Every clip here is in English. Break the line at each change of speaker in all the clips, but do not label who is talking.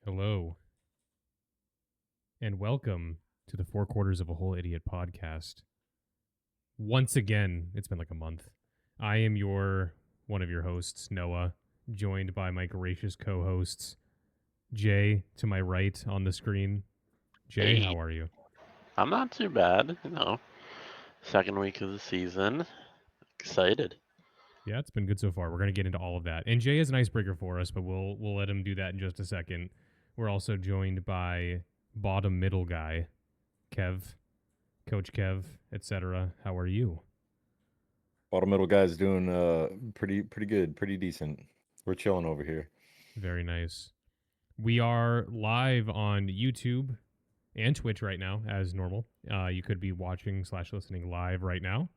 Hello, and welcome to the Four Quarters of a Whole Idiot podcast. Once again, it's been like a month. I am one of your hosts, Noah, joined by my gracious co-hosts, Jay to my right on the screen. Jay,
Hey,
how are you?
I'm not too bad, Second week of the season. Excited.
Yeah, it's been good so far. We're gonna get into all of that, and Jay is an icebreaker for us, but we'll let him do that in just a second. We're also joined by bottom middle guy, Kev, Coach Kev, etc. How are you?
Bottom middle guy's doing pretty good, pretty decent. We're chilling over here.
Very nice. We are live on YouTube and Twitch right now, as normal. You could be watching/listening live right now.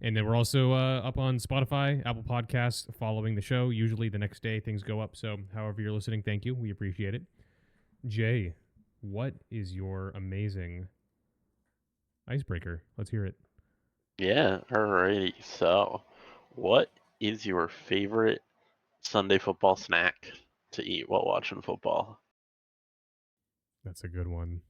And then we're also up on Spotify, Apple Podcasts, following the show. Usually the next day things go up. So, however you're listening, thank you. We appreciate it. Jay, what is your amazing icebreaker? Let's hear it.
Yeah, alrighty. So, what is your favorite Sunday football snack to eat while watching football?
That's a good one.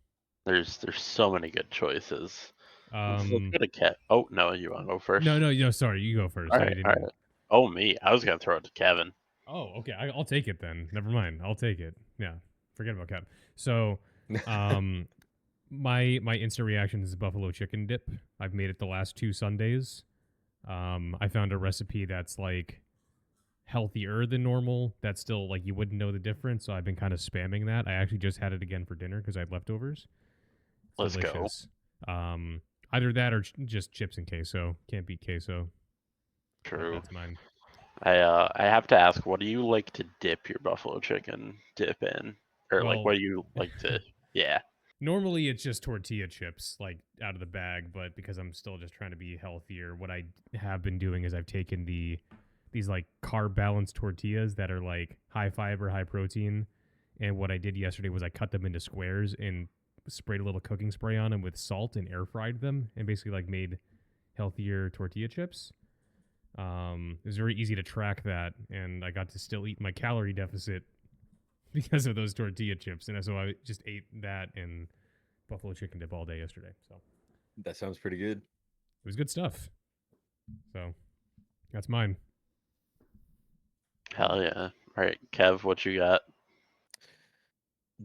There's so many good choices. Let's
Um,
go to Kev. Oh no, you want to go first?
no. Sorry, you go first.
All
I
right, all
didn't.
right. Oh me, I was gonna throw it to Kevin.
Oh, okay. I'll take it then. Never mind. I'll take it. Yeah, forget about Cap. So, um, my instant reaction is buffalo chicken dip. I've made it the last 2 Sundays. I found a recipe that's like healthier than normal. That's still like you wouldn't know the difference. So I've been kind of spamming that. I actually just had it again for dinner because I had leftovers. It's
Let's go.
delicious. Um, Either that or just chips and queso. Can't beat queso, but
True.
that's mine.
I have to ask, what do you like to dip your buffalo chicken dip in, or like
Well,
what do you like to? Yeah.
normally it's just tortilla chips, like out of the bag, but because I'm still just trying to be healthier, what I have been doing is I've taken these like carb balanced tortillas that are like high fiber, high protein. And what I did yesterday was I cut them into squares and sprayed a little cooking spray on them with salt and air fried them and basically like made healthier tortilla chips. It was very easy to track that, and I got to still eat my calorie deficit because of those tortilla chips. And so I just ate that and buffalo chicken dip all day yesterday. So
That sounds pretty good.
it was good stuff. So that's mine.
Hell yeah. All right, Kev, what you got?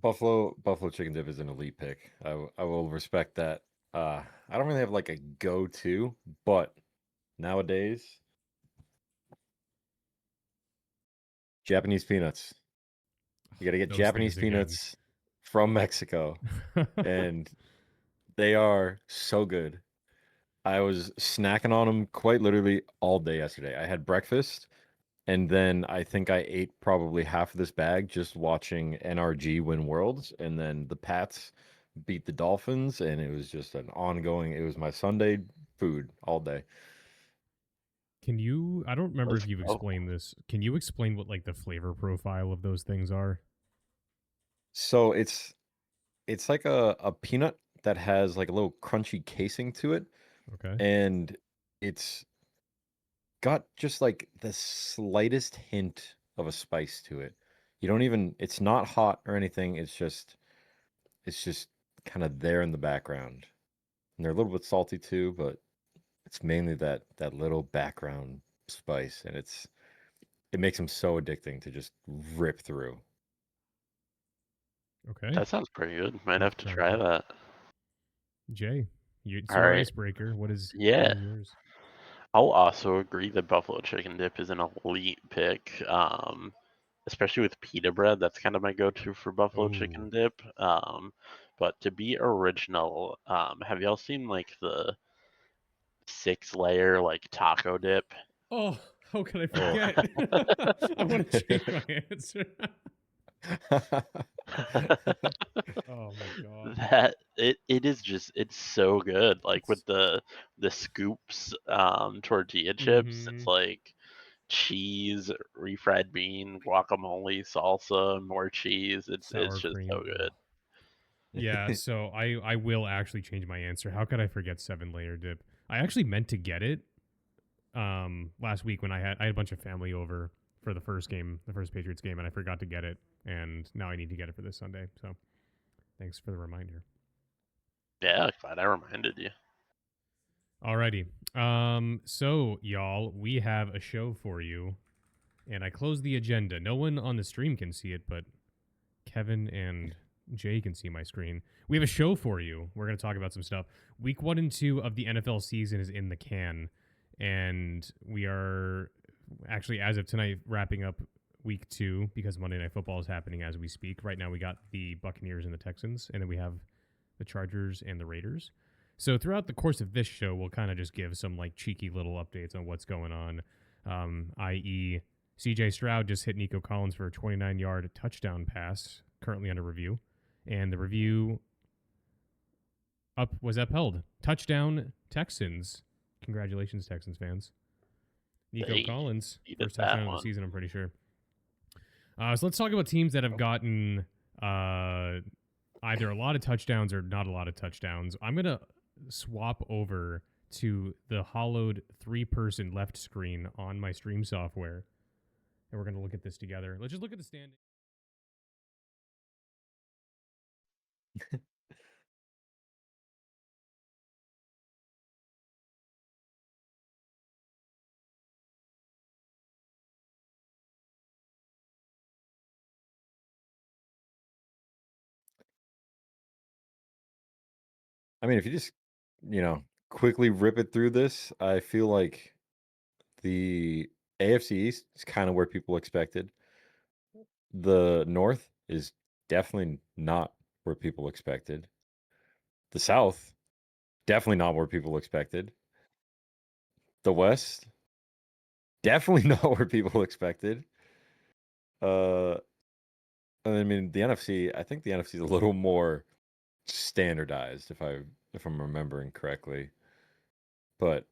Buffalo chicken dip is an elite pick. I will respect that. I don't really have like a go-to, but nowadays Japanese peanuts. You got to get
Those
Japanese
things again.
peanuts from Mexico, and they are so good. I was snacking on them quite literally all day yesterday. I had breakfast. And then I think I ate probably half of this bag just watching NRG win Worlds, and then the Pats beat the Dolphins, and it was just an ongoing. It was my Sunday food all day.
Can you? I don't remember
Let's
if you've
go.
explained this. Can you explain what like the flavor profile of those things are?
So it's like a peanut that has like a little crunchy casing to it,
Okay.
and it's got just like the slightest hint of a spice to it. You don't even. It's not hot or anything. It's just kind of there in the background. And they're a little bit salty too, but it's mainly that little background spice, and it makes them so addicting to just rip through.
Okay.
That sounds pretty good. Might
I'll have
have
to
to
try
try
that.
that.
Jay, it's
All
your
right.
icebreaker. What
Yeah.
is yours?
I'll also agree that buffalo chicken dip is an elite pick. Especially with pita bread, that's kind of my go-to for buffalo
Oh,
chicken dip. But to be original, have y'all seen like the 6 layer like taco dip?
oh, how could I
Oh.
forget? I want to change my answer. Oh my god.
That it is just it's so good. Like with
It's
the scoops tortilla chips,
mm-hmm.
it's like cheese, refried bean, guacamole, salsa, more cheese. It's
Sour
just so
cream.
good.
Oh. Yeah, so I will actually change my answer. How could I forget 7 layer dip? I actually meant to get it last week when I had a bunch of family over for the first game, the first Patriots game, and I forgot to get it. and now I need to get it for this Sunday. So thanks for the reminder.
Yeah, glad I reminded you.
Alrighty. So y'all, we have a show for you, and I closed the agenda. No one on the stream can see it, but Kevin and Jay can see my screen. We have a show for you. We're going to talk about some stuff. Week 1 and 2 of the NFL season is in the can, and we are actually, as of tonight, wrapping up week 2 because Monday Night Football is happening as we speak. Right now, we got the Buccaneers and the Texans, and then we have the Chargers and the Raiders. So throughout the course of this show, we'll kind of just give some like cheeky little updates on what's going on, i.e., CJ Stroud just hit Nico Collins for a 29-yard touchdown pass, currently under review, and the review was upheld. Touchdown Texans. Congratulations, Texans fans. Nico
They
Collins,
needed
first
that
touchdown of the
one.
season, I'm pretty sure. So let's talk about teams that have gotten either a lot of touchdowns or not a lot of touchdowns. I'm going to swap over to the hollowed 3-person left screen on my stream software, and we're going to look at this together. Let's just look at the standing.
I mean, if you just, quickly rip it through this, I feel like the AFC East is kind of where people expected. The North is definitely not where people expected. The South, definitely not where people expected. The West, definitely not where people expected. I mean, the NFC, I think the NFC is a little more standardized if I'm remembering correctly. But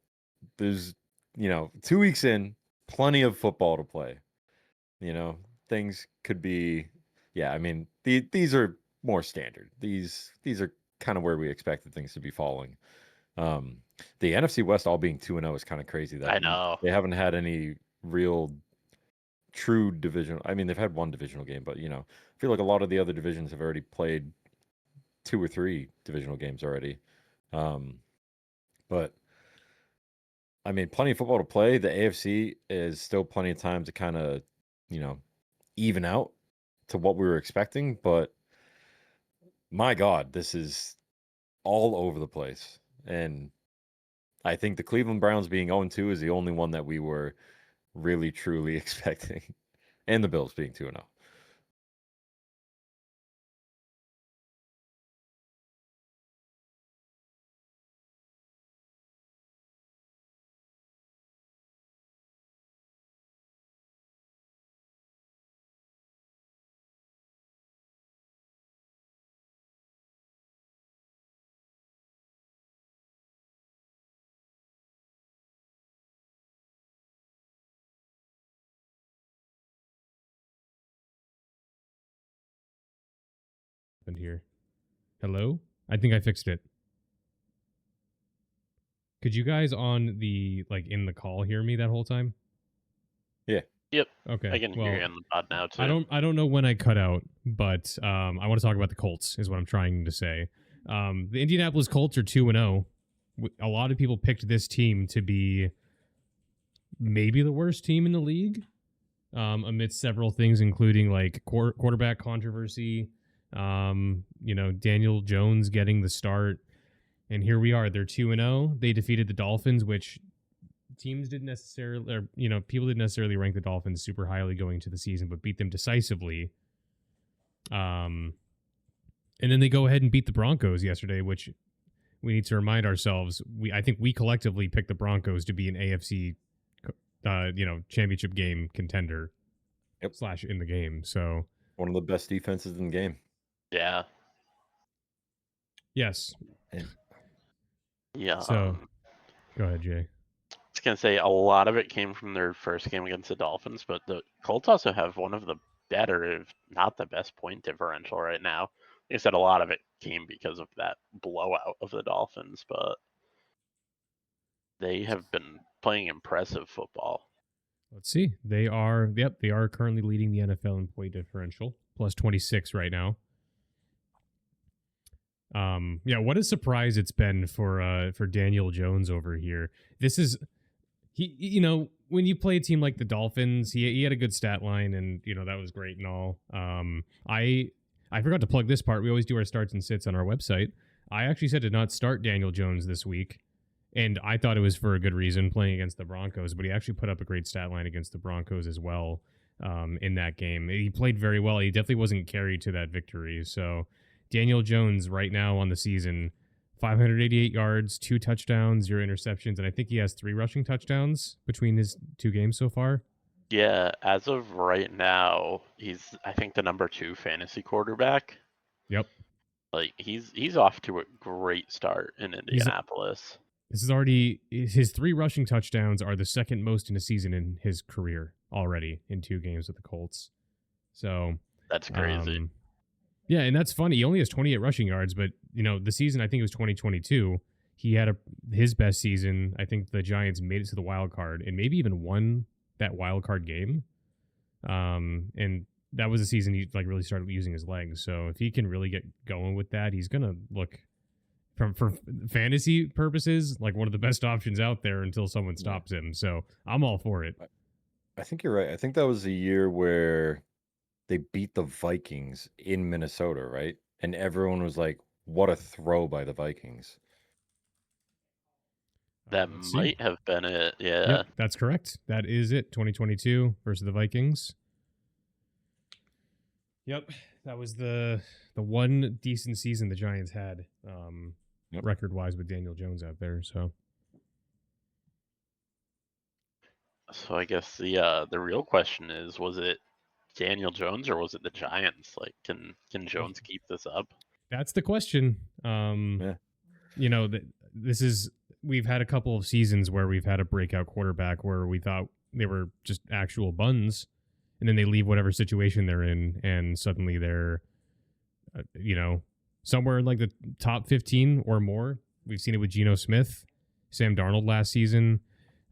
there's, 2 weeks in, plenty of football to play. Things could be, yeah, I mean, these are more standard. These are kind of where we expected things to be falling. The NFC West all being 2-0 is kind of crazy that
I know.
they haven't had any real true division. I mean, they've had one divisional game, but I feel like a lot of the other divisions have already played 2 or 3 divisional games already. But I mean, plenty of football to play. The AFC is still plenty of time to kind of, even out to what we were expecting. But my God, this is all over the place. And I think the Cleveland Browns being 0-2 is the only one that we were really, truly expecting. And the Bills being 2-0.
Here. Hello? I think I fixed it. Could you guys on the in the call hear me that whole time?
Yeah.
Yep.
Okay.
I can hear you on the pod now too.
I don't know when I cut out, but I want to talk about the Colts is what I'm trying to say. The Indianapolis Colts are 2-0. A lot of people picked this team to be maybe the worst team in the league, amidst several things, including like quarterback controversy, Daniel Jones getting the start. And here we are. They're 2-0. They defeated the Dolphins, which teams didn't necessarily, or people didn't necessarily rank the Dolphins super highly going to the season, but beat them decisively. And then they go ahead and beat the Broncos yesterday, which we need to remind ourselves. I think we collectively picked the Broncos to be an AFC, championship game contender.
Yep.
/ in the game. So
one of the best defenses in the game.
Yeah.
Yes.
Yeah.
So go ahead, Jay.
I was gonna say a lot of it came from their first game against the Dolphins, but the Colts also have one of the better, if not the best, point differential right now. Like I said, a lot of it came because of that blowout of the Dolphins, but they have been playing impressive football.
Let's see. They are currently leading the NFL in point differential. plus 26 right now. Yeah, what a surprise it's been for Daniel Jones over here. This is when you play a team like the Dolphins, he had a good stat line, and that was great and all. I forgot to plug this part. We always do our starts and sits on our website. I actually said to not start Daniel Jones this week, and I thought it was for a good reason, playing against the Broncos, but he actually put up a great stat line against the Broncos as well in that game. He played very well. He definitely wasn't carried to that victory. So Daniel Jones right now on the season, 588 yards, 2 touchdowns, 0 interceptions, and I think he has 3 rushing touchdowns between his 2 games so far.
Yeah, as of right now, he's I think the number 2 fantasy quarterback.
Yep.
Like he's off to a great start in Indianapolis.
This is already his 3 rushing touchdowns are the second most in a season in his career already in 2 games with the Colts. So
that's crazy.
Yeah, and that's funny. He only has 28 rushing yards, but the season, I think it was 2022. He had his best season. I think the Giants made it to the wild card and maybe even won that wild card game. And that was the season he really started using his legs. So if he can really get going with that, he's gonna look for fantasy purposes like one of the best options out there until someone stops him. So I'm all for it.
I think you're right. I think that was the year where they beat the Vikings in Minnesota, right? And everyone was like, what a throw by the Vikings.
That might have been it. Yeah.
Yep, that's correct. That is it. 2022 versus the Vikings. Yep, that was the one decent season the Giants had, record-wise, with Daniel Jones out there. So
I guess the real question is, was it Daniel Jones or was it the Giants? Like, can Jones keep this up?
That's the question. We've had a couple of seasons where we've had a breakout quarterback where we thought they were just actual buns, and then they leave whatever situation they're in, and suddenly they're, somewhere in like the top 15 or more. We've seen it with Geno Smith, Sam Darnold last season.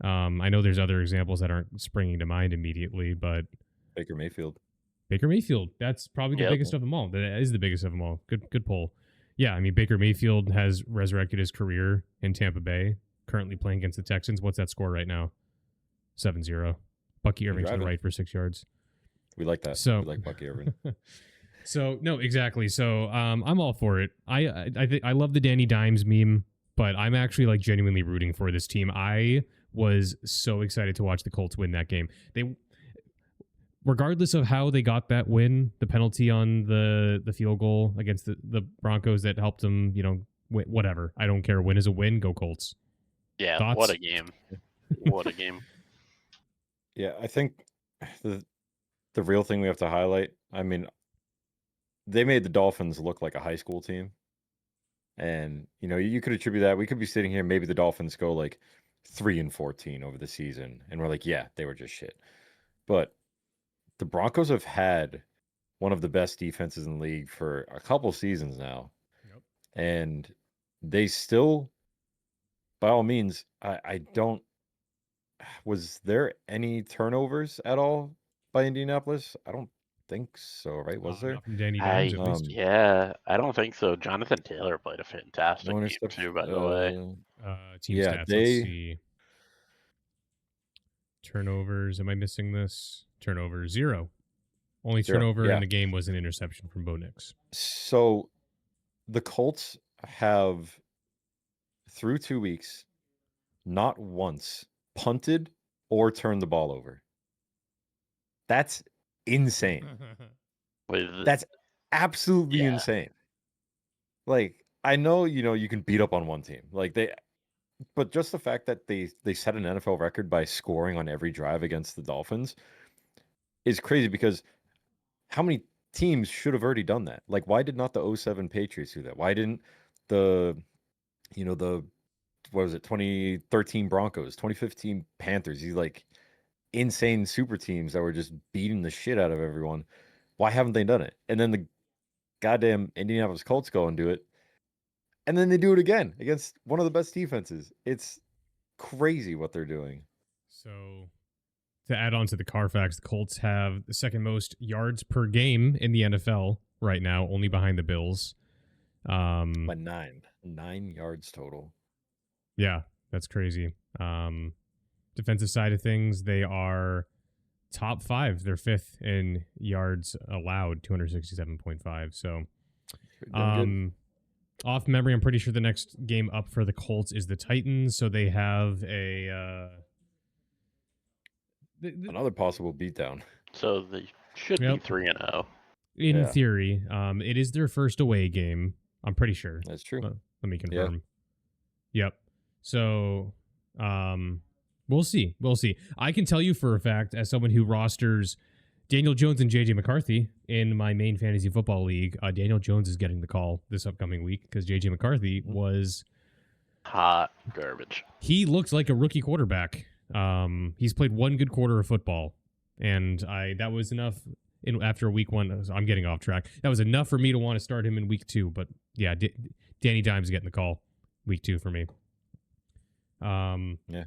I know there's other examples that aren't springing to mind immediately, but
Baker Mayfield.
That's probably the biggest of them all. That is the biggest of them all. Good poll. Yeah, I mean, Baker Mayfield has resurrected his career in Tampa Bay, currently playing against the Texans. What's that score right now? 7-0. Bucky Irving to the right for 6 yards.
We like that.
So,
we like Bucky Irving.
So, no, exactly. So I'm all for it. I love the Danny Dimes meme, but I'm actually genuinely rooting for this team. I was so excited to watch the Colts win that game. Regardless of how they got that win, the penalty on the field goal against the Broncos that helped them, whatever. I don't care. Win is a win. Go Colts.
Yeah,
Thoughts?
What a game. What a game.
Yeah, I think the real thing we have to highlight, I mean, they made the Dolphins look like a high school team. And, you could attribute that. We could be sitting here, maybe the Dolphins go 3-14 over the season. And we're like, yeah, they were just shit. But the Broncos have had one of the best defenses in the league for a couple seasons now.
Yep.
And they still, by all means, I don't. Was there any turnovers at all by Indianapolis? I don't think so, right? Was there?
From Danny Dimes, at least.
Yeah, I don't think so. Jonathan Taylor played a fantastic game too, by the way.
Team stats, let's see. Turnovers. Am I missing this? Turnover 0. Only turnover in the game was an interception from Bo Nix.
So the Colts have, through 2 weeks, not once punted or turned the ball over. That's insane. That's absolutely insane. I know, you can beat up on one team. But just the fact that they set an NFL record by scoring on every drive against the Dolphins is crazy, because how many teams should have already done that? Why did not the 2007 Patriots do that? Why didn't the 2013 Broncos, 2015 Panthers, these insane super teams that were just beating the shit out of everyone? Why haven't they done it? And then the goddamn Indianapolis Colts go and do it. And then they do it again against one of the best defenses. It's crazy what they're doing.
So to add on to the Carfax, the Colts have the second most yards per game in the NFL right now, only behind the Bills.
By 9 yards total.
Yeah, that's crazy. Defensive side of things, they are top 5. They're 5th in yards allowed, 267.5. So,
Doing good.
off memory, I'm pretty sure the next game up for the Colts is the Titans. So they have a
Another possible beatdown.
So they should be 3-0.
in
Yeah.
theory. It is their first away game. I'm pretty sure.
That's true.
Let me confirm. Yep. So, we'll see. We'll see. I can tell you for a fact, as someone who rosters Daniel Jones and JJ McCarthy in my main fantasy football league, Daniel Jones is getting the call this upcoming week because JJ McCarthy was
hot garbage.
He looked like a rookie quarterback. He's played one good quarter of football, and that was enough. After week 1, I'm getting off track. That was enough for me to want to start him in week 2. But yeah, Danny Dimes getting the call week 2 for me.
Yeah.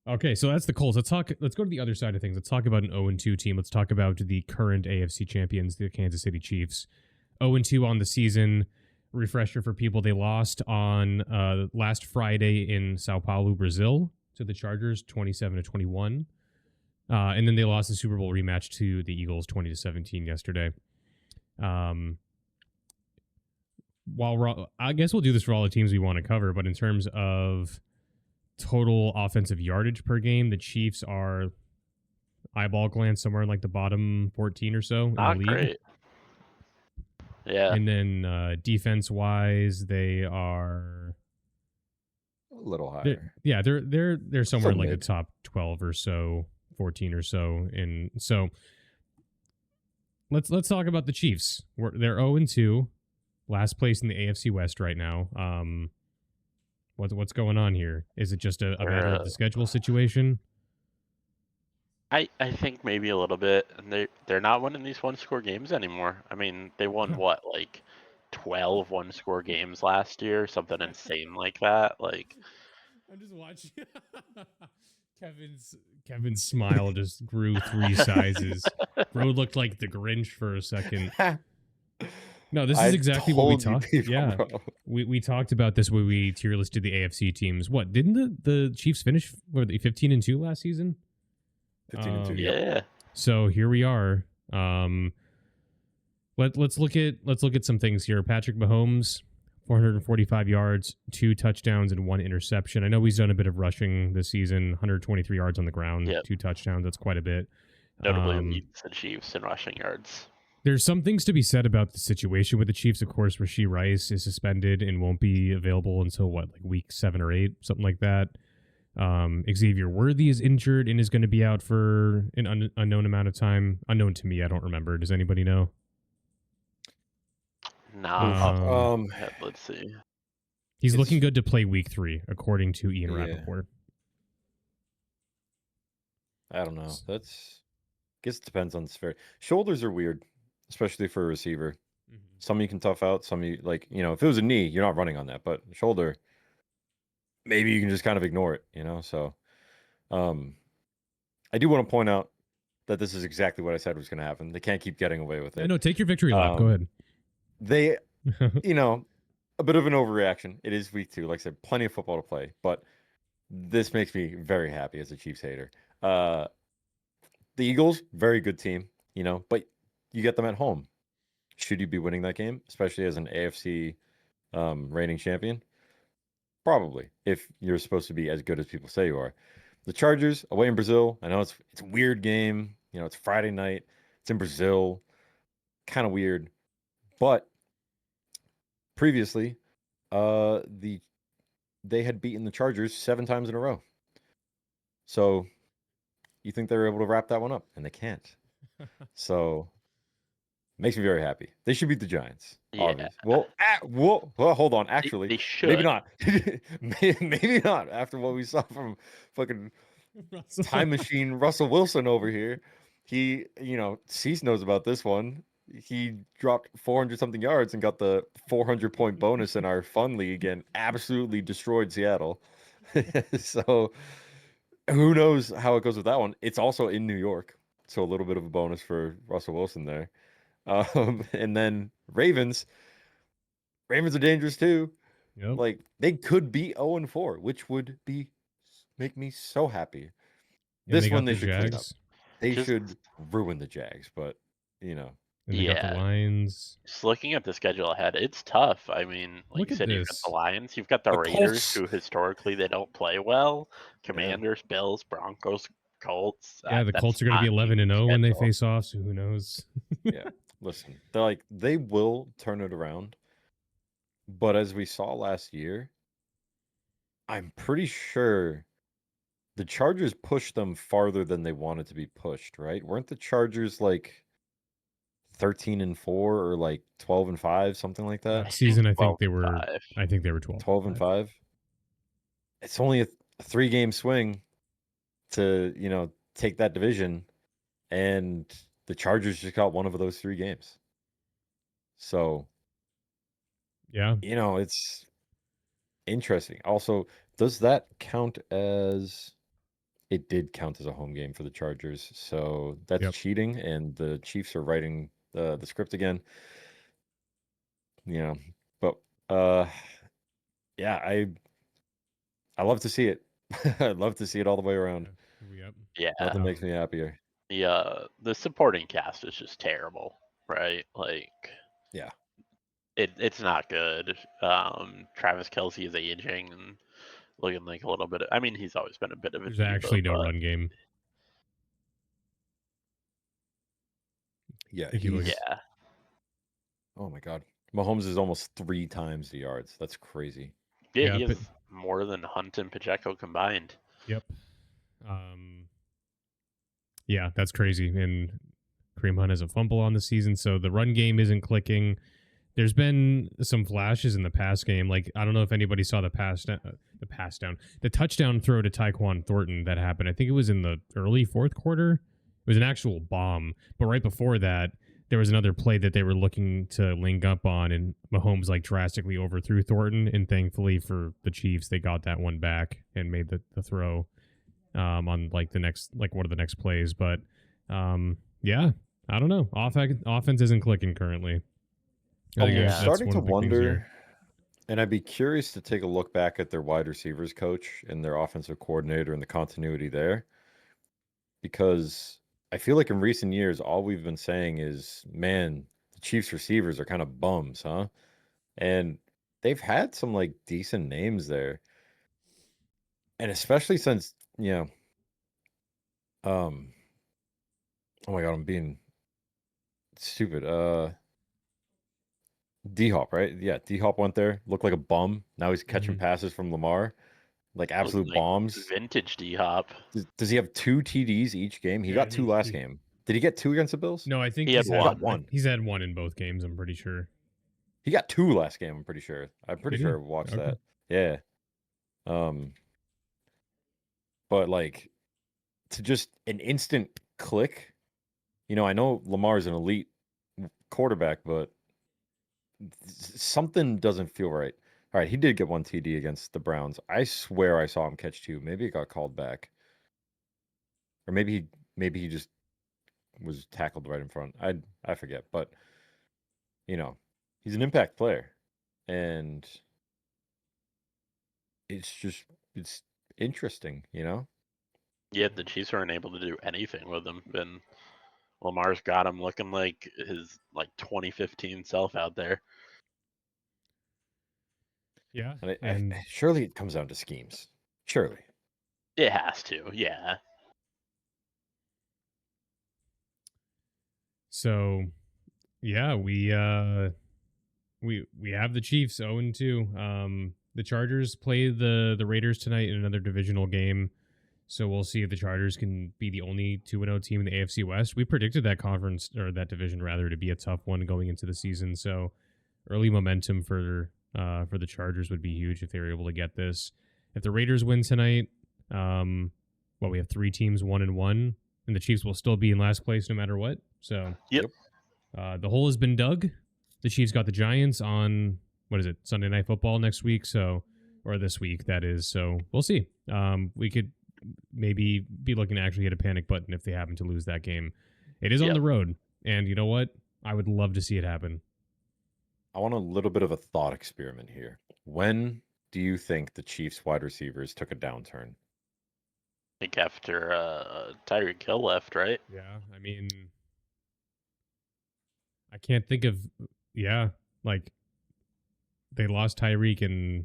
Okay, so that's the Colts. Let's go to the other side of things. Let's talk about an 0-2 team. Let's talk about the current AFC champions, the Kansas City Chiefs. 0-2 on the season. Refresher for people: they lost on last Friday in Sao Paulo, Brazil, to the Chargers, 27-21. And then they lost the Super Bowl rematch to the Eagles, 20-17 yesterday. I guess we'll do this for all the teams we want to cover, but in terms of total offensive yardage per game, the Chiefs are eyeball glance somewhere in like the bottom 14 or so in the league.
Great. Yeah.
And then defense wise, they are
a little higher.
They're somewhere in like the top 12 or so, 14 or so. And so let's talk about the Chiefs. They're 0-2, last place in the AFC West right now. What's going on here? Is it just a matter of the schedule situation?
I think maybe a little bit, and they're not winning these one-score games anymore. I mean, they won what, like 12 one-score games last year, something insane like that. Like,
I'm just watching. Kevin's smile just grew 3 sizes. Bro looked like the Grinch for a second. No, this is exactly what we talked. Yeah, we talked about this when we tier listed the AFC teams. What, didn't the Chiefs finish 15-2 last season?
15-2.
Yeah.
So here we are. Let's look at some things here. Patrick Mahomes, 445 yards, 2 touchdowns, and 1 interception. I know he's done a bit of rushing this season. 123 yards on the ground, 2 touchdowns. That's quite a bit.
Notably leads the Chiefs in rushing yards.
There's some things to be said about the situation with the Chiefs. Of course, Rashee Rice is suspended and won't be available until week 7 or 8, something like that. Xavier Worthy is injured and is going to be out for an unknown amount of time. Unknown to me. I don't remember. Does anybody know?
No. Let's see.
He's looking good to play week 3, according to Ian Rappaport.
I don't know. I guess it depends on the severity. Shoulders are weird, especially for a receiver. Mm-hmm. Some you can tough out. Some you if it was a knee, you're not running on that. But shoulder, maybe you can just kind of ignore it, So, I do want to point out that this is exactly what I said was going to happen. They can't keep getting away with it.
No, take your victory lap. Go ahead.
They, a bit of an overreaction. It is week 2. Like I said, plenty of football to play. But this makes me very happy as a Chiefs hater. The Eagles, very good team, but you get them at home. Should you be winning that game, especially as an AFC reigning champion? Probably, if you're supposed to be as good as people say you are. The Chargers, away in Brazil. I know it's a weird game. It's Friday night. It's in Brazil. Kind of weird. But previously, they had beaten the Chargers 7 times in a row. So you think they're able to wrap that one up, and they can't. So makes me very happy. They should beat the Giants.
Yeah.
Obviously. Well, hold on. Actually,
they should.
Maybe not. Maybe not. After what we saw from fucking time machine Russell Wilson over here, he, Cease knows about this one. He dropped 400 something yards and got the 400-point bonus in our fun league and absolutely destroyed Seattle. So who knows how it goes with that one? It's also in New York, so a little bit of a bonus for Russell Wilson there. And then Ravens. Ravens are dangerous too.
Yep.
Like they could be 0-4, which would make me so happy.
And they
This one
got
they
the
should clean up.
Jags.
They
Just
should ruin the Jags, but you know,
And they got the
yeah,
Lions.
just looking at the schedule ahead, it's tough. I mean, like
Look
you
at
said, you've got the
this.
Lions, you've got the
the
Raiders,
Colts.
who historically they don't play well.
Yeah.
Commanders, Bills, Broncos, Colts.
Yeah, the
That's
Colts are going to be
not an
11-0
easy
when they
schedule.
face off, so who knows?
Yeah. Listen, they will turn it around. But as we saw last year, I'm pretty sure the Chargers pushed them farther than they wanted to be pushed, right? Weren't the Chargers like 13-4 or like 12-5, something like that?
Last season, I think
12
they
and
were.
5.
I think they were 12.
12-5. It's only a 3-game swing to, take that division, and the Chargers just got one of those 3 games. So,
Yeah.
it's interesting. Also, does that count as it did count as a home game for the Chargers? So that's
Yep.
cheating, and the Chiefs are writing the script again. But yeah, I love to see it. I'd love to see it all the way around.
Yep.
Yeah,
Nothing makes me happier.
the supporting cast is just terrible, right? Like,
Yeah.
it's not good. Travis Kelce is aging and looking like a little bit. I mean, he's always been a bit of a
There's
diva,
actually no
but
run game.
Yeah,
If you look
he's.
yeah,
Oh my God, Mahomes is almost 3 times the yards. That's crazy.
yeah,
Yeah,
he
but-
has more than Hunt and Pacheco combined.
Yep. Yeah, that's crazy. And Kareem Hunt has a fumble on the season, so the run game isn't clicking. There's been some flashes in the pass game. Like, I don't know if anybody saw the touchdown throw to Tyquan Thornton that happened. I think it was in the early fourth quarter. It was an actual bomb. But right before that, there was another play that they were looking to link up on, and Mahomes like drastically overthrew Thornton. And thankfully for the Chiefs, they got that one back and made the throw on like the next, like one of the next plays. But yeah, I don't know. Offense isn't clicking currently. I think
yeah.
that's
Starting
one
to
of the big things here.
wonder, and I'd be curious to take a look back at their wide receivers coach and their offensive coordinator and the continuity there, because I feel like in recent years, all we've been saying is, man, the Chiefs receivers are kind of bums, huh? And they've had some like decent names there. And especially since, oh my God, I'm being stupid. D-Hop, right? Yeah, D-Hop went there, looked like a bum. Now he's catching
Mhm.
passes from Lamar, like absolute
Like
bombs.
vintage D Hop.
Does he have 2 TDs each game? He
Yeah,
got 2 last
he-
game. Did he get 2 against the Bills?
No, I think
He had
he's had
one.
He's had one in both games. I'm pretty sure.
He got 2 last game, I'm pretty sure. I'm pretty
Did he?
sure I watched
Okay.
that. Yeah. But like to just an instant click, I know Lamar's an elite quarterback, but something doesn't feel right. All right, he did get 1 TD against the Browns. I swear I saw him catch 2. Maybe it got called back. Or maybe he just was tackled right in front. I forget, but he's an impact player, and it's interesting,
Yeah, the Chiefs aren't able to do anything with him, and Lamar's got him looking like his 2015 self out there.
Yeah,
And surely it comes down to schemes. Surely.
It has to, yeah.
So, yeah, we have the Chiefs 0-2. The Chargers play the Raiders tonight in another divisional game. So we'll see if the Chargers can be the only 2-0 team in the AFC West. We predicted that conference, or that division rather, to be a tough one going into the season. So early momentum for the Chargers would be huge if they were able to get this. If the Raiders win tonight, we have 3 teams 1-1, and the Chiefs will still be in last place no matter what. So
Yep.
The hole has been dug. The Chiefs got the Giants on Sunday Night Football next week. So, or this week that is. So we'll see. We could maybe be looking to actually hit a panic button if they happen to lose that game. It is on
Yep.
the road, and you know what? I would love to see it happen.
I want a little bit of a thought experiment here. When do you think the Chiefs wide receivers took a downturn?
I think after Tyreek Hill left, right?
Yeah, I mean, I can't think of. Yeah, like they lost Tyreek, and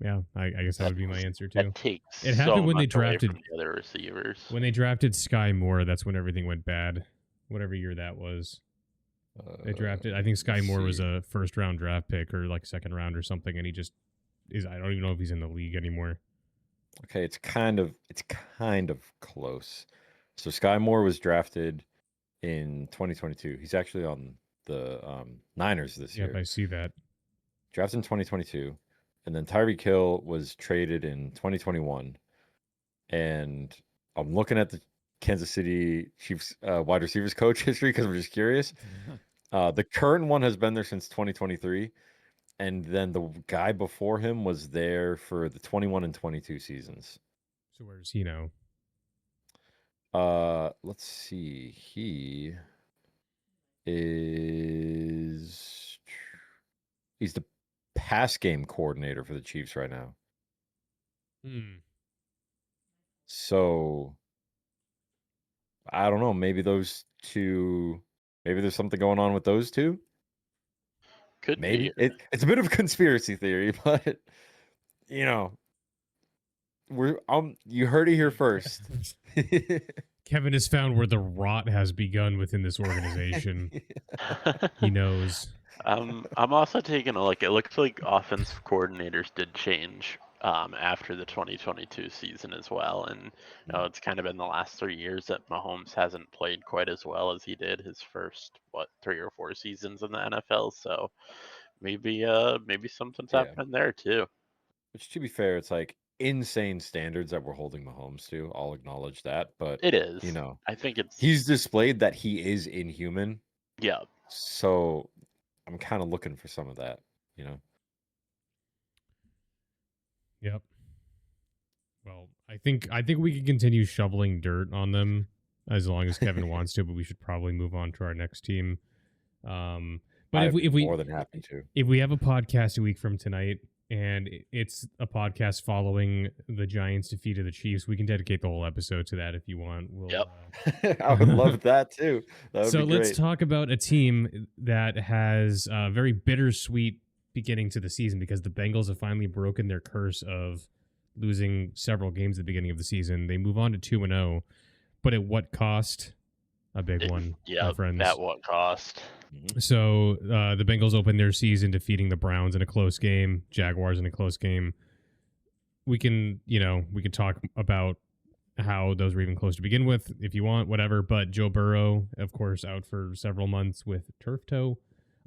yeah, I guess that would be my answer too.
That takes
It
so
happened when they
much away
drafted
from the other receivers.
when they drafted Sky Moore. That's when everything went bad. Whatever year that was, they drafted. I think Sky Moore was a first round draft pick or like second round or something, and he just is. I don't even know if he's in the league anymore.
Okay, it's kind of close. So Sky Moore was drafted in 2022. He's actually on the Niners this
Yep,
year.
I see that.
Drafted in 2022, and then Tyreek Hill was traded in 2021. And I'm looking at the Kansas City Chiefs wide receivers coach history because I'm just curious. The current one has been there since 2023, and then the guy before him was there for the 21 and 22 seasons.
So where's he now?
Let's see. He is he's the pass game coordinator for the Chiefs right now. So I don't know. Maybe those two. Maybe there's something going on with those two.
Could
Maybe
be.
it's a bit of a conspiracy theory, but you know, you heard it here first.
Kevin has found where the rot has begun within this organization. He knows.
I'm also taking a look. It looks like offensive coordinators did change after the 2022 season as well, and you know, it's kind of been the last 3 years that Mahomes hasn't played quite as well as he did his first 3 or 4 seasons in the NFL. So maybe something's happening there too.
Which, to be fair, it's like insane standards that we're holding Mahomes to. I'll acknowledge that, but
It is.
you know,
I think
he's displayed that he is inhuman.
Yeah.
So I'm kind of looking for some of that, you know.
Yep. Well, I think we can continue shoveling dirt on them as long as Kevin wants to, but we should probably move on to our next team. But if we
more than happy to.
If we have a podcast a week from tonight and it's a podcast following the Giants' defeat of the Chiefs, we can dedicate the whole episode to that if you want.
Yep.
I would love that too. That would
so
be great.
let's talk about a team that has a very bittersweet beginning to the season because the Bengals have finally broken their curse of losing several games at the beginning of the season. They move on to 2-0, but at what cost? A big one, my friends.
At what cost?
So the Bengals opened their season defeating the Browns in a close game, Jaguars in a close game. We can talk about how those were even close to begin with if you want, whatever. But Joe Burrow, of course, out for several months with turf toe.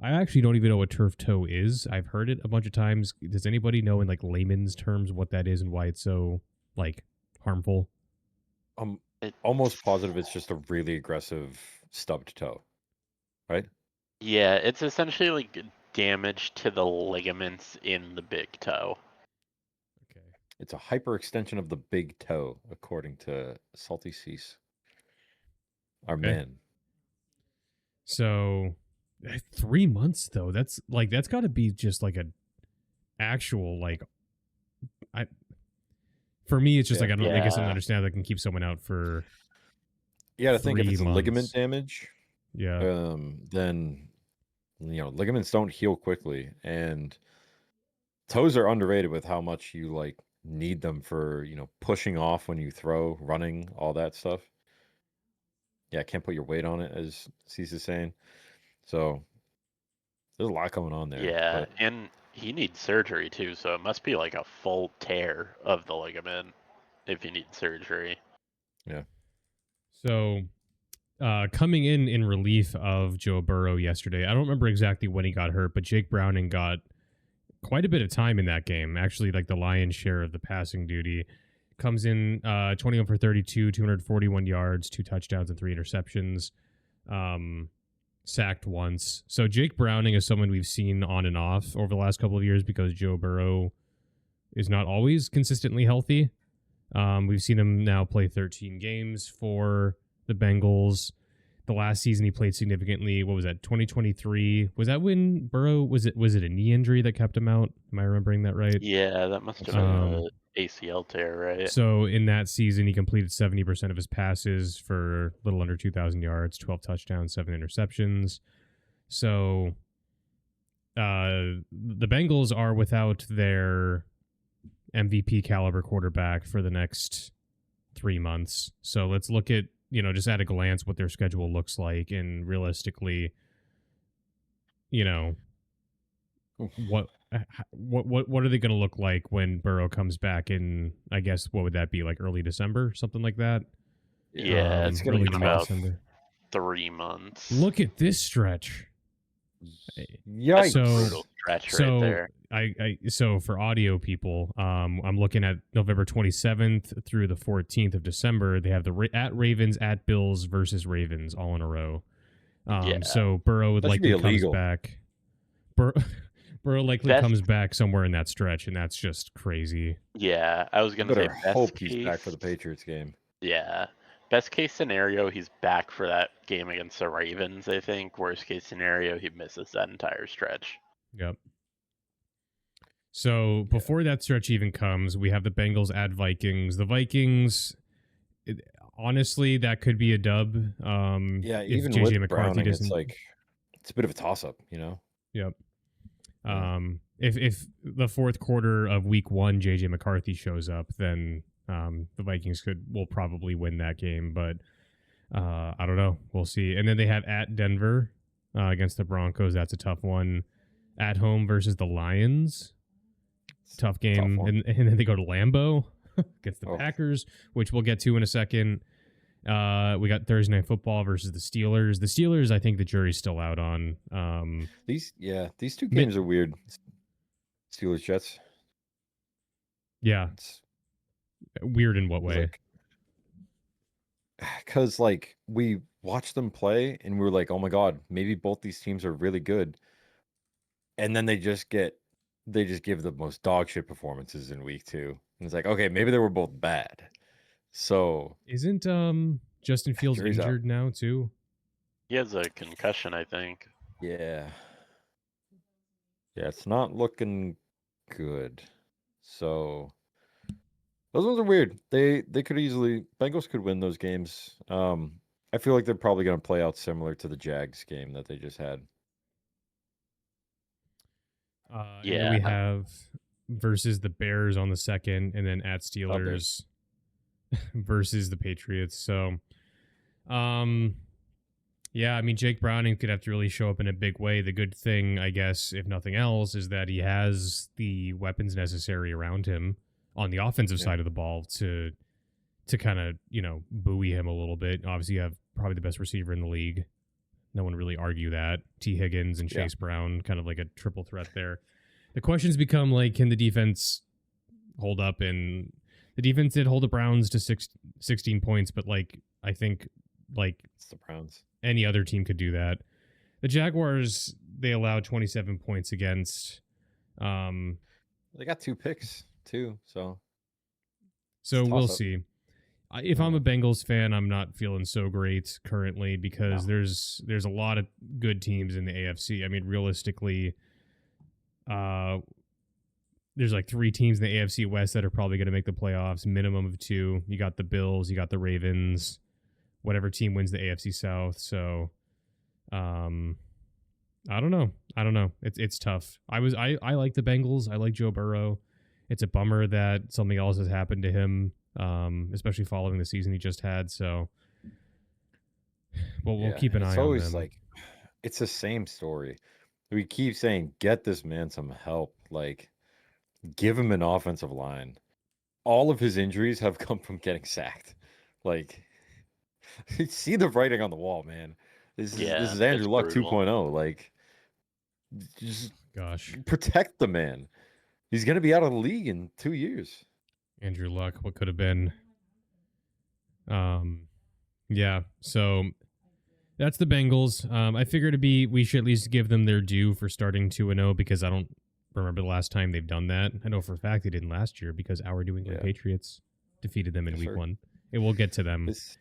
I actually don't even know what turf toe is. I've heard it a bunch of times. Does anybody know in like layman's terms what that is and why it's so like harmful?
I'm almost positive it's just a really aggressive stubbed toe, right?
Yeah, it's essentially like damage to the ligaments in the big toe.
Okay.
It's a hyperextension of the big toe, according to Salty Cease. Our man.
So 3 months though, that's got to be just like a actual for me it's just like I guess I don't understand that I can keep someone out for
I think if it's ligament damage, then ligaments don't heal quickly, and toes are underrated with how much you like need them for pushing off when you throw, running, all that stuff. Yeah, can't put your weight on it, as Cease is saying. So there's a lot going on there.
Yeah, and he needs surgery too, so it must be like a full tear of the ligament if he needs surgery.
Yeah.
So coming in relief of Joe Burrow yesterday, I don't remember exactly when he got hurt, but Jake Browning got quite a bit of time in that game. Actually, like the lion's share of the passing duty. Comes in 21 for 32, 241 yards, 2 touchdowns, and 3 interceptions. Sacked once. So Jake Browning is someone we've seen on and off over the last couple of years because Joe Burrow is not always consistently healthy. We've seen him now play 13 games for the Bengals. The last season he played significantly. What was that? 2023. Was that when Burrow was it a knee injury that kept him out? Am I remembering that right?
Yeah, that must have
Um,
been a ACL tear, right?
So in that season, he completed 70% of his passes for a little under 2,000 yards, 12 touchdowns, 7 interceptions. So the Bengals are without their MVP caliber quarterback for the next 3 months. So let's look at, just at a glance what their schedule looks like, and realistically, what are they going to look like when Burrow comes back in, I guess, what would that be, like early December, something like that?
Yeah,
it's gonna
early
be
to
tough.
mid-December.
3 months.
Look at this stretch.
Yikes!
So-
Brutal stretch right there.
So for audio people, I'm looking at November 27th through the 14th of December. They have the at Ravens, at Bills versus Ravens all in a row.
Yeah.
So Burrow would
That should be
likely comes
illegal.
back. Burrow likely
Best-
comes back somewhere in that stretch, and that's just crazy.
Yeah, I was
I
gonna say
better
best
hope
case.
he's back for the Patriots game.
Yeah, best case scenario, he's back for that game against the Ravens. I think. Worst case scenario, he misses that entire stretch.
Yep. So before that stretch even comes, we have the Bengals at Vikings. The Vikings, honestly, that could be a dub.
Yeah,
if
even
JJ
with
McCarthy
Browning,
doesn't.
it's like it's a bit of a toss-up,
Yep.
Yeah.
If the fourth quarter of week 1 JJ McCarthy shows up, then the Vikings will probably win that game, but I don't know. We'll see. And then they have at Denver against the Broncos. That's a tough one. At home versus the Lions.
It's
Tough
a
game.
one.
And then they go to Lambeau against the
Oh.
Packers, which we'll get to in a second. We got Thursday Night Football versus the Steelers. The Steelers, I think the jury's still out on.
These two games are weird. Steelers Jets.
Yeah,
It's
weird in what way?
because we watched them play and we were like, oh my god, maybe both these teams are really good, and then they just give the most dog shit performances in week 2, and it's like, okay, maybe they were both bad. So
Isn't Justin Fields
Jury's out.
injured now too?
He has a concussion, I think.
yeah, it's not looking good. So those ones are weird. They could easily, Bengals could win those games. I feel like they're probably going to play out similar to the Jags game that they just had.
And then we
Yeah.
have versus the Bears on the 2nd, and then at Steelers versus the Patriots. So, yeah, I mean, Jake Browning could have to really show up in a big way. The good thing, I guess, if nothing else, is that he has the weapons necessary around him on the offensive
Yeah.
side of the ball to kind of, buoy him a little bit. Obviously, you have probably the best receiver in the league. No one really argue that. T. Higgins and
Yeah.
Chase Brown, kind of like a triple threat there. The questions become like, can the defense hold up? And the defense did hold the Browns to 16 points, but I think
It's the Browns.
any other team could do that. The Jaguars, they allowed 27 points against.
They got 2 picks too, so
So
It's a
we'll
toss-up.
see. If I'm a Bengals fan, I'm not feeling so great currently because
No.
there's a lot of good teams in the AFC. I mean, realistically, there's like 3 teams in the AFC West that are probably going to make the playoffs, minimum of 2. You got the Bills, you got the Ravens, whatever team wins the AFC South. So, I don't know. It's tough. I like the Bengals. I like Joe Burrow. It's a bummer that something else has happened to him, especially following the season he just had. So, well, we'll
Yeah,
keep an eye
it's
on
always
them.
it's the same story. We keep saying, get this man some help. Give him an offensive line. All of his injuries have come from getting sacked. See the writing on the wall, man. This is Andrew
it's
Luck
brutal.
2.0. Just
Gosh,
protect the man. He's gonna be out of the league in 2 years.
Andrew Luck, what could have been? Yeah. So that's the Bengals. I figured we should at least give them their due for starting 2-0 because I don't remember the last time they've done that. I know for a fact they didn't last year because our New England
Yeah.
Patriots defeated them in
Yes,
week
sir.
1. It will get to them.
This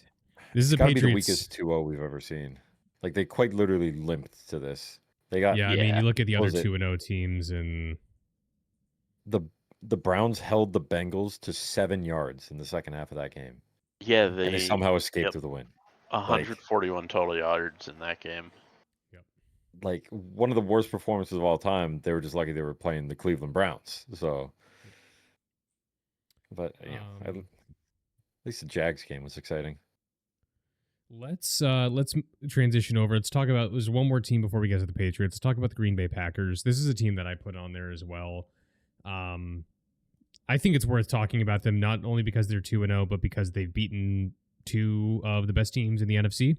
This is
it's
a
got to be the
Patriots.
weakest 2-0 we've ever seen. Like they quite literally limped to this. They got
Yeah, I mean,
Yeah.
you look at the
what
other
was it?
2-0 teams, and
the Browns held the Bengals to 7 yards in the second half of that game,
Yeah,
and they
they
somehow escaped
yep,
with a win.
141 total yards in that game.
Like one of the worst performances of all time. They were just lucky they were playing the Cleveland Browns. So, but at least the Jags game was exciting.
let's transition over. Let's talk about. There's one more team before we get to the Patriots. Let's talk about the Green Bay Packers. This is a team that I put on there as well. I think it's worth talking about them not only because they're 2-0, but because they've beaten 2 of the best teams in the NFC.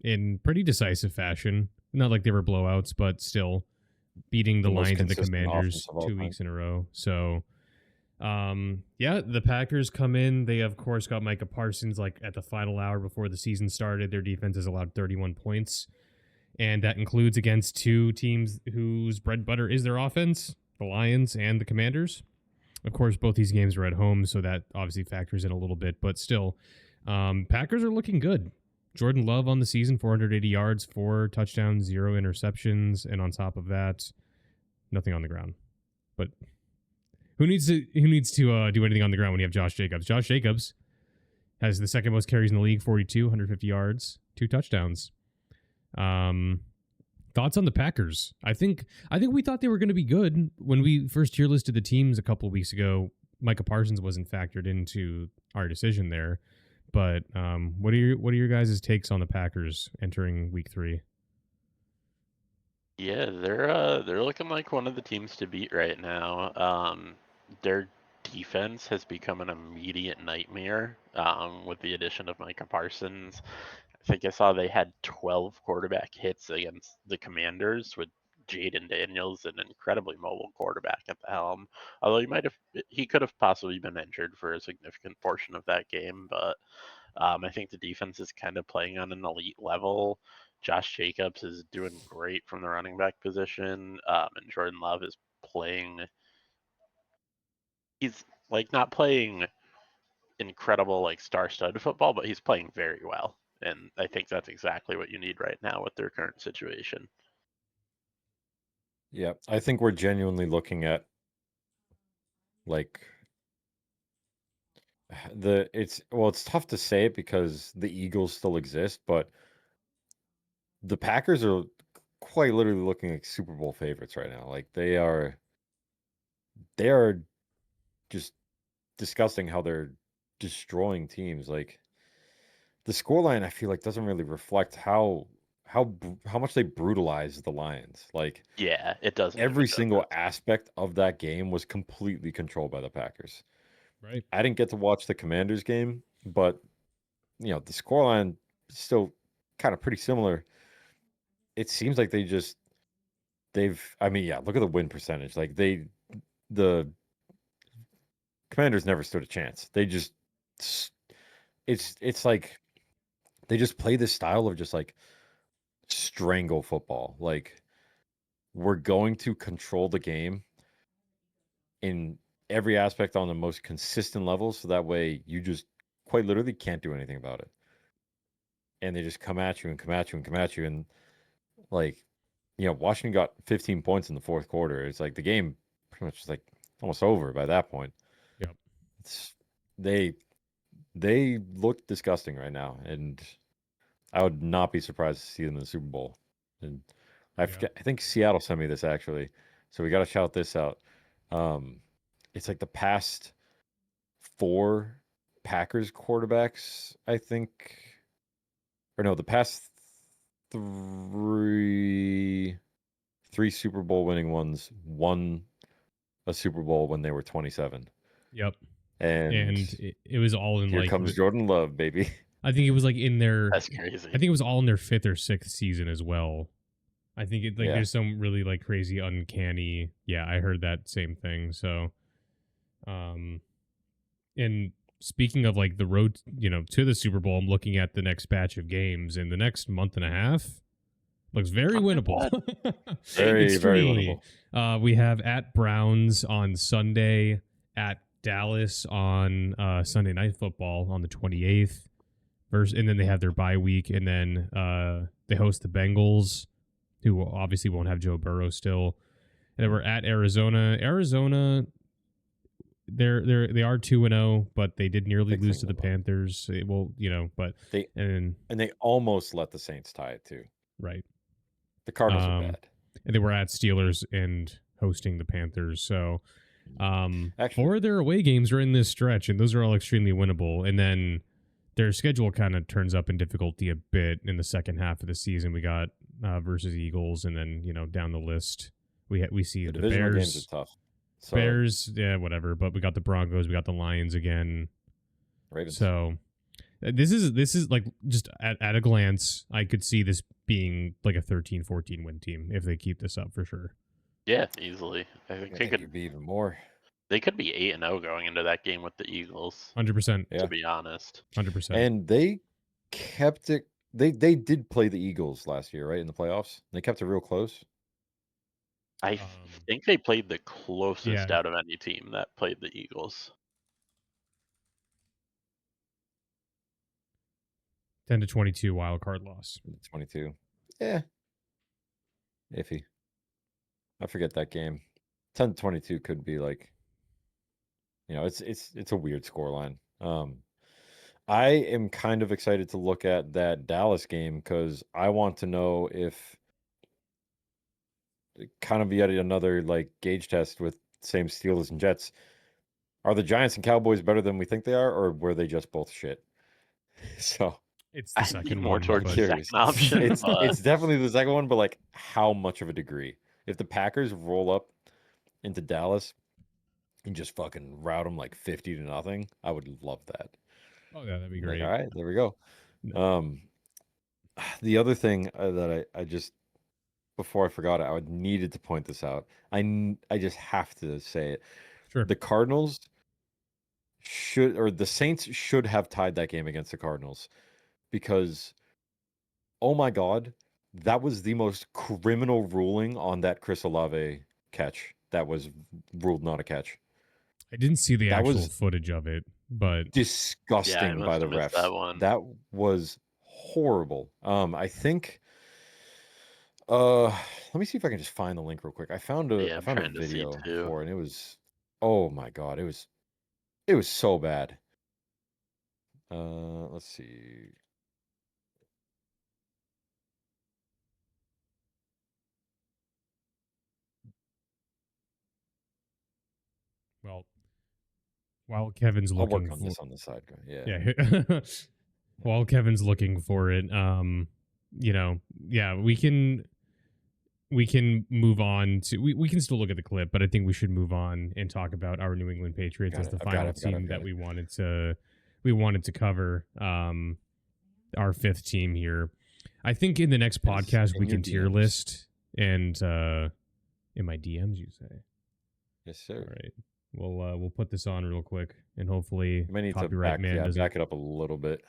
In pretty decisive fashion. Not like they were blowouts, but still beating the
most
Lions and the
consistent
Commanders
offense of all
2
time.
weeks in a row. So, yeah, the Packers come in. They, of course, got Micah Parsons like at the final hour before the season started. Their defense has allowed 31 points. And that includes against 2 teams whose bread and butter is their offense, the Lions and the Commanders. Of course, both these games are at home, so that obviously factors in a little bit. But still, Packers are looking good. Jordan Love on the season, 480 yards, 4 touchdowns, 0 interceptions, and on top of that, nothing on the ground. But who needs to do anything on the ground when you have Josh Jacobs? Josh Jacobs has the second most carries in the league, 42, 150 yards, 2 touchdowns. Thoughts on the Packers? I think we thought they were going to be good when we first tier listed the teams a couple of weeks ago. Micah Parsons wasn't factored into our decision there. But what are your guys' takes on the Packers entering week 3?
Yeah, they're looking like one of the teams to beat right now. Their defense has become an immediate nightmare with the addition of Micah Parsons. I think I saw they had 12 quarterback hits against the Commanders with Jaden Daniels, an incredibly mobile quarterback at the helm. Although he could have possibly been injured for a significant portion of that game, but I think the defense is kind of playing on an elite level. Josh Jacobs is doing great from the running back position, and Jordan Love is playing. He's like not playing incredible like star-studded football, but he's playing very well, and I think that's exactly what you need right now with their current situation.
Yeah, I think we're genuinely looking at like it's tough to say it because the Eagles still exist, but the Packers are quite literally looking like Super Bowl favorites right now. Like they are just disgusting how they're destroying teams. Like the scoreline, I feel like doesn't really reflect how much they brutalized the Lions. Like
Yeah, it doesn't.
every single aspect of that game was completely controlled by the Packers.
Right.
I didn't get to watch the Commanders game, but the scoreline is still kind of pretty similar. It seems like I mean, yeah, look at the win percentage. Like the Commanders never stood a chance. They just it's like they just play this style of just like strangle football. Like we're going to control the game in every aspect on the most consistent level, so that way you just quite literally can't do anything about it. And they just come at you and come at you and come at you, and like Washington got 15 points in the fourth quarter. It's like the game pretty much like almost over by that point.
Yep.
They look disgusting right now, and I would not be surprised to see them in the Super Bowl. And I think Seattle sent me this actually, so we got to shout this out. It's like the past 4 Packers quarterbacks, I think, or no, the past 3 Super Bowl winning ones won a Super Bowl when they were 27.
Yep.
And
it was all in
here comes Jordan Love, baby.
I think it was like in their.
That's crazy.
I think it was all in their 5th or 6th season as well. I think there's some really like crazy uncanny. Yeah, I heard that same thing. So, and speaking of like the road, to the Super Bowl, I'm looking at the next batch of games in the next month and a half. Looks very winnable.
Very, very
Extremely.
winnable.
We have at Browns on Sunday, at Dallas on Sunday Night Football on the 28th. And then they have their bye week, and then they host the Bengals, who obviously won't have Joe Burrow still. And then we're at Arizona. Arizona, they are 2-0, but they did nearly lose to the Panthers. But
they almost let the Saints tie it too.
Right.
The Cardinals are bad.
And they were at Steelers and hosting the Panthers. So
Actually,
4 of their away games are in this stretch, and those are all extremely winnable. And then their schedule kind of turns up in difficulty a bit in the second half of the season. We got versus Eagles, and then down the list we see the Bears.
Games are tough. So,
Bears, yeah, whatever. But we got the Broncos, we got the Lions again.
Ravens.
So this is like just at a glance, I could see this being like a 13-14 win team if they keep this up for sure.
Yeah, easily. I think they could
be even more.
They could be 8-0 going into that game with the Eagles.
100%.
To be honest.
100%.
And they kept it. They did play the Eagles last year, right, in the playoffs. They kept it real close.
I think they played the closest out of any team that played the Eagles.
10-22 wild card loss.
22. Yeah. Iffy. I forget that game. 10-22 could be like, it's a weird scoreline. I am kind of excited to look at that Dallas game because I want to know if kind of yet another like gauge test with same Steelers and Jets. Are the Giants and Cowboys better than we think they are, or were they just both shit? So
it's the second
more
one,
towards the second option.
It's definitely the second one, but like how much of a degree? If the Packers roll up into Dallas and just fucking rout them like 50-0, I would love that.
Oh yeah, that'd be great.
All right, there we go. The other thing that I just before I forgot it, I needed to point this out. I just have to say it.
Sure.
The Cardinals the Saints should have tied that game against the Cardinals because, oh my God, that was the most criminal ruling on that Chris Olave catch that was ruled not a catch.
I didn't see the actual footage of it, but
disgusting by the refs. That was horrible. I think. Let me see if I can just find the link real quick. I found a video for it, and it was, oh my God, it was so bad. Let's see.
Well, while Kevin's looking,
I'll work on this on the side.
Yeah. While Kevin's looking for it, we can move on to we can still look at the clip, but I think we should move on and talk about our New England Patriots as the final team that we wanted to cover. Our fifth team here. I think in the next podcast we can tier list and in my DMs, you say.
Yes, sir.
All right. We'll put this on real quick and hopefully
copyright man doesn't back it up a little bit.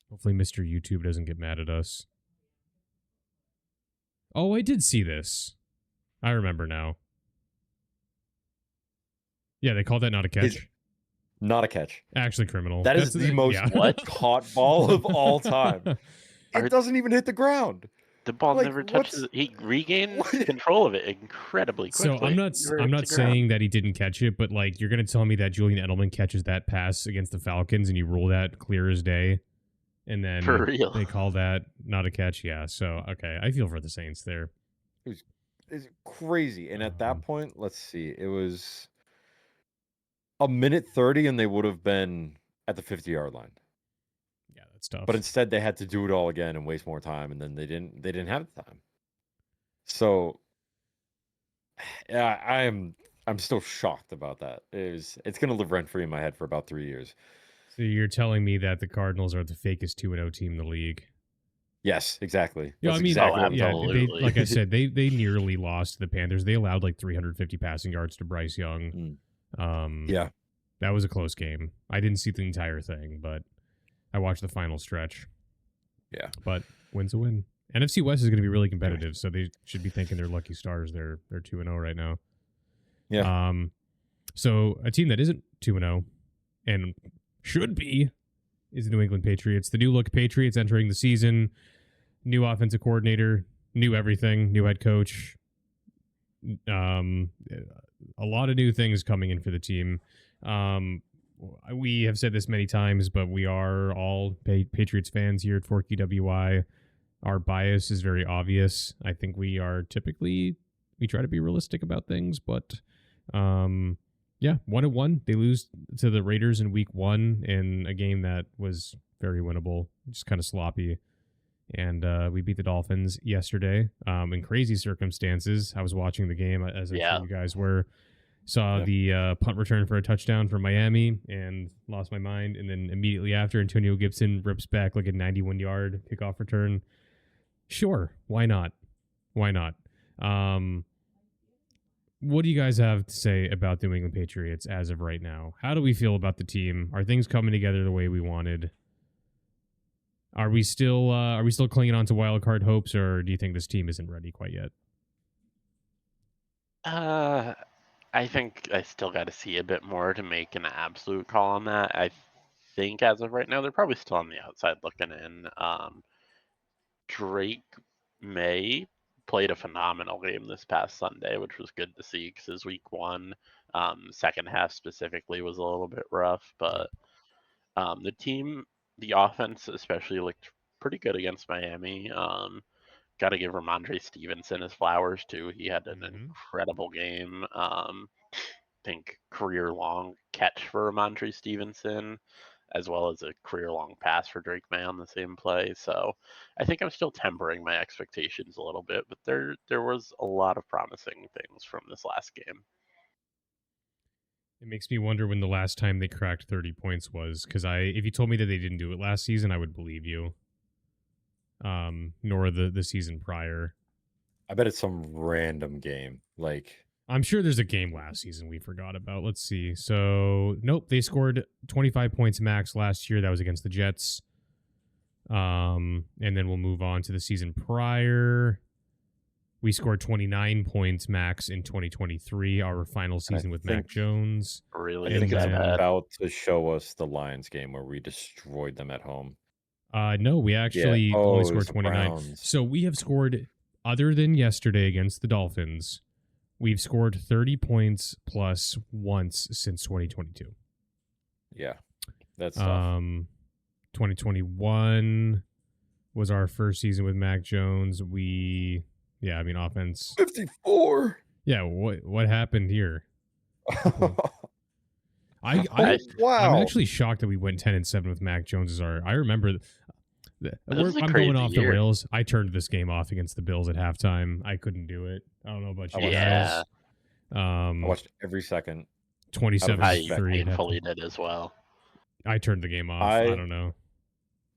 Hopefully Mr. YouTube doesn't get mad at us. Oh, I did see this. I remember now. Yeah, they called that not a catch.
Not a catch.
Actually criminal.
That's is the most caught ball of all time. It doesn't even hit the ground.
The ball never touches it. He regains control of it incredibly quickly.
So I'm not saying that he didn't catch it, but like you're gonna tell me that Julian Edelman catches that pass against the Falcons and you rule that clear as day, and then
for real
they call that not a catch. Yeah. So okay, I feel for the Saints there.
It's crazy. And at that point, let's see, it was a minute 30, and they would have been at the 50-yard line.
Yeah, that's tough.
But instead, they had to do it all again and waste more time, and then they didn't have the time. So, yeah, I'm still shocked about that. It's going to live rent free in my head for about 3 years.
So you're telling me that the Cardinals are the fakest 2-0 team in the league?
Yes, exactly.
Yeah,
That's
I mean,
absolutely.
like I said, they nearly lost to the Panthers. They allowed like 350 passing yards to Bryce Young.
Yeah,
that was a close game. I didn't see the entire thing, but I watched the final stretch.
Yeah.
But win's a win. NFC West is going to be really competitive, so they should be thanking their lucky stars. They're 2-0 right now.
Yeah.
So a team that isn't 2-0 and should be is the New England Patriots. The new look Patriots entering the season, new offensive coordinator, new everything, new head coach. A lot of new things coming in for the team. We have said this many times, but we are all Patriots fans here at 4QWI. Our bias is very obvious. I think we try to be realistic about things, but 1-1. They lose to the Raiders in week 1 in a game that was very winnable, just kind of sloppy. And we beat the Dolphins yesterday in crazy circumstances. I was watching the game, as I'm sure you guys were. Saw the punt return for a touchdown from Miami and lost my mind. And then immediately after, Antonio Gibson rips back like a 91-yard kickoff return. Sure, why not? Why not? What do you guys have to say about the New England Patriots as of right now? How do we feel about the team? Are things coming together the way we wanted? Are we still clinging on to wild card hopes, or do you think this team isn't ready quite yet?
I think I still got to see a bit more to make an absolute call on that. I think as of right now, they're probably still on the outside looking in. Drake May played a phenomenal game this past Sunday, which was good to see because his week 1, second half specifically was a little bit rough, but the offense especially looked pretty good against Miami. Got to give Ramondre Stevenson his flowers too. He had an incredible game. I think career-long catch for Ramondre Stevenson, as well as a career-long pass for Drake May on the same play. So I think I'm still tempering my expectations a little bit, but there was a lot of promising things from this last game.
It makes me wonder when the last time they cracked 30 points was, because if you told me that they didn't do it last season, I would believe you. Nor the season prior.
I bet it's some random game. Like,
I'm sure there's a game last season we forgot about. Let's see. So, nope, they scored 25 points max last year. That was against the Jets. And then we'll move on to the season prior. We scored 29 points max in 2023, our final season with Mac Jones.
Really?
I think it's about to show us the Lions game where we destroyed them at home.
No, we actually only scored 29. So we have scored, other than yesterday against the Dolphins, we've scored 30 points plus once since 2022.
Yeah, that's tough.
2021 was our first season with Mac Jones. Offense
54.
Yeah, what happened here? I'm actually shocked that we went 10-7 with Mac Jones as I remember. I'm going off the rails. I turned this game off against the Bills at halftime. I couldn't do it. I don't know about you guys.
I watched every second.
27-3.
I painfully did as well.
I turned the game off. I don't know.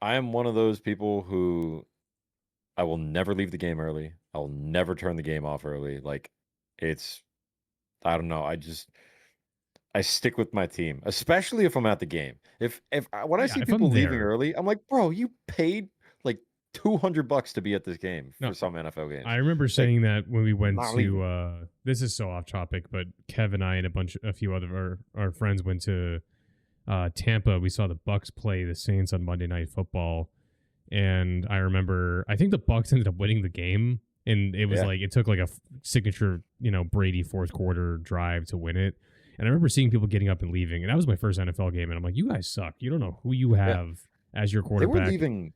I am one of those people who I will never leave the game early. I will never turn the game off early. Like, I don't know. I stick with my team, especially if I'm at the game. When I see people leaving early, I'm like, bro, you paid like $200 to be at this game for some NFL games.
I remember saying that when we went to this is so off topic, but Kev and I and a few other our friends went to Tampa. We saw the Bucs play the Saints on Monday Night Football, and I remember I think the Bucs ended up winning the game, and it was like it took like a signature Brady fourth quarter drive to win it. And I remember seeing people getting up and leaving, and that was my first NFL game. And I'm like, you guys suck. You don't know who you have as your quarterback.
They were leaving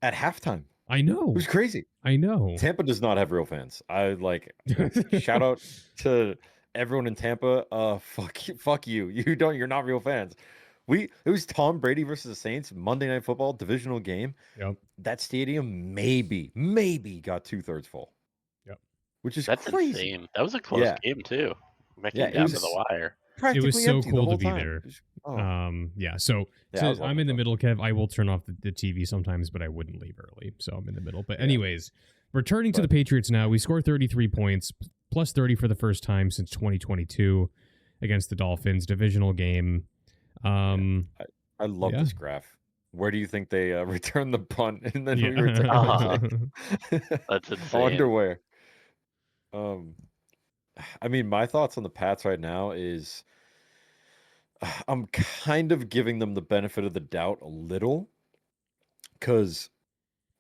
at halftime.
I know.
It was crazy.
I know.
Tampa does not have real fans. Shout out to everyone in Tampa. Fuck you. You're not real fans. It was Tom Brady versus the Saints, Monday Night Football, divisional game.
Yep.
That stadium maybe got 2/3 full.
Yep.
Which is
That's
crazy.
insane. That was a close game too. Down to the wire.
It was so cool to be
time.
there. So I'm in the middle, Kev. I will turn off the TV sometimes, but I wouldn't leave early. So I'm in the middle. But anyways, returning to the Patriots now, we scored 33 points, plus 30 for the first time since 2022 against the Dolphins, divisional game.
I love this graph. Where do you think they returned the punt and then we
Yeah.
returned the
Uh-huh.
kick?
That's
I
insane.
wonder where. Um, I mean, my thoughts on the Pats right now is I'm kind of giving them the benefit of the doubt a little because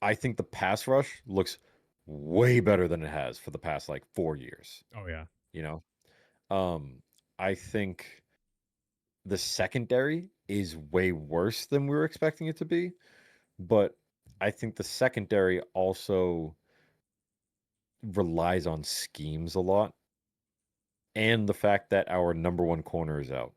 I think the pass rush looks way better than it has for the past like 4 years.
Oh yeah.
You know, I think the secondary is way worse than we were expecting it to be, but I think the secondary also relies on schemes a lot and the fact that our number one corner is out.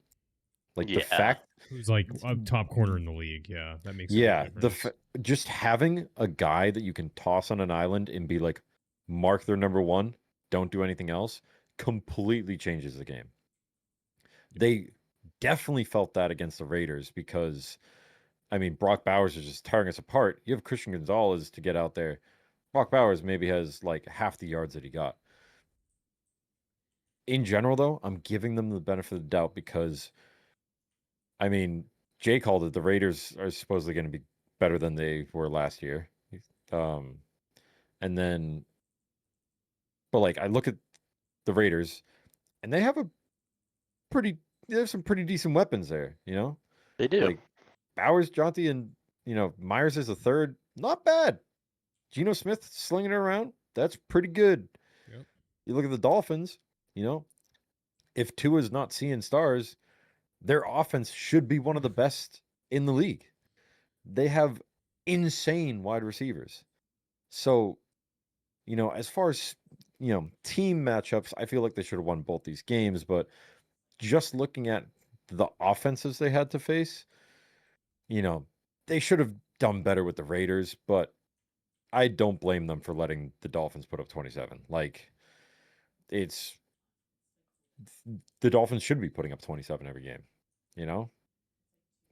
Like the
Yeah.
fact,
Who's like a top corner in the league? Yeah, that makes a big
yeah,
difference.
just having a guy that you can toss on an island and be like, mark their number one, don't do anything else, completely changes the game. They definitely felt that against the Raiders because, I mean, Brock Bowers is just tearing us apart. You have Christian Gonzalez to get out there. Brock Bowers maybe has like half the yards that he got. In general, though, I'm giving them the benefit of the doubt because, I mean, Jay called it. The Raiders are supposedly going to be better than they were last year. Um, and then, but like, I look at the Raiders and they have they have some pretty decent weapons there, you know?
They do.
Like Bowers, Jonty, and, Myers is a third. Not bad. Geno Smith slinging it around. That's pretty good.
Yep.
You look at the Dolphins, you know, if Tua's not seeing stars, their offense should be one of the best in the league. They have insane wide receivers. So, as far as, team matchups, I feel like they should have won both these games, but just looking at the offenses they had to face, you know, they should have done better with the Raiders, but I don't blame them for letting the Dolphins put up 27. Like, it's the Dolphins should be putting up 27 every game, you know?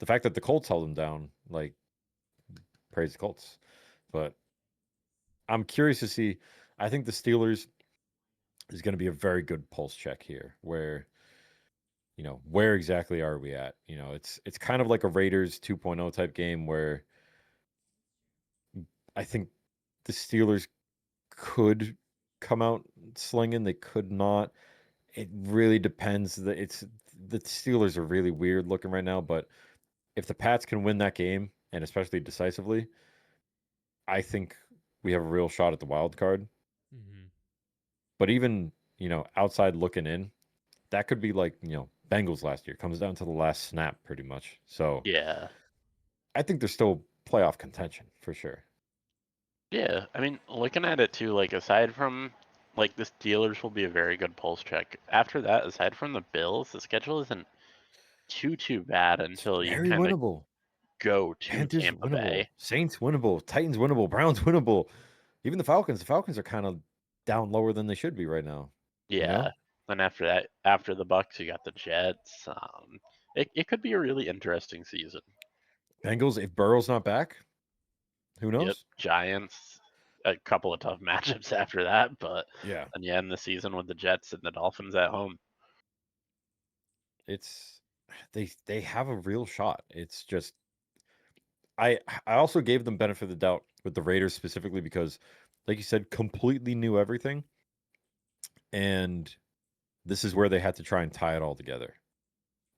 The fact that the Colts held them down, like, praise the Colts. But I'm curious to see. I think the Steelers is going to be a very good pulse check here where, where exactly are we at? It's kind of like a Raiders 2.0 type game where I think the Steelers could come out slinging, they could not. It really depends. The Steelers are really weird looking right now, but if the Pats can win that game and especially decisively, I think we have a real shot at the wild card.
Mm-hmm.
But even, outside looking in, that could be like, Bengals last year. Comes down to the last snap pretty much. So
Yeah.
I think there's still playoff contention for sure.
Yeah. I mean, looking at it too, like aside from like the Steelers will be a very good pulse check. After that, aside from the Bills, the schedule isn't too bad
It's
until you
very
kind of
winnable.
go to
Panthers
Tampa
winnable.
Bay.
Saints winnable. Titans winnable. Browns winnable. Even the Falcons. The Falcons are kind of down lower than they should be right now. You
Yeah.
know?
And after that, after the Bucks, you got the Jets. It could be a really interesting season.
Bengals, if Burrow's not back, who
Yep.
knows?
Giants, a couple of tough matchups after that, but
Yeah.
then you end the season with the Jets and the Dolphins at home.
It's they have a real shot. It's just I also gave them benefit of the doubt with the Raiders specifically because, like you said, completely knew everything. And this is where they had to try and tie it all together.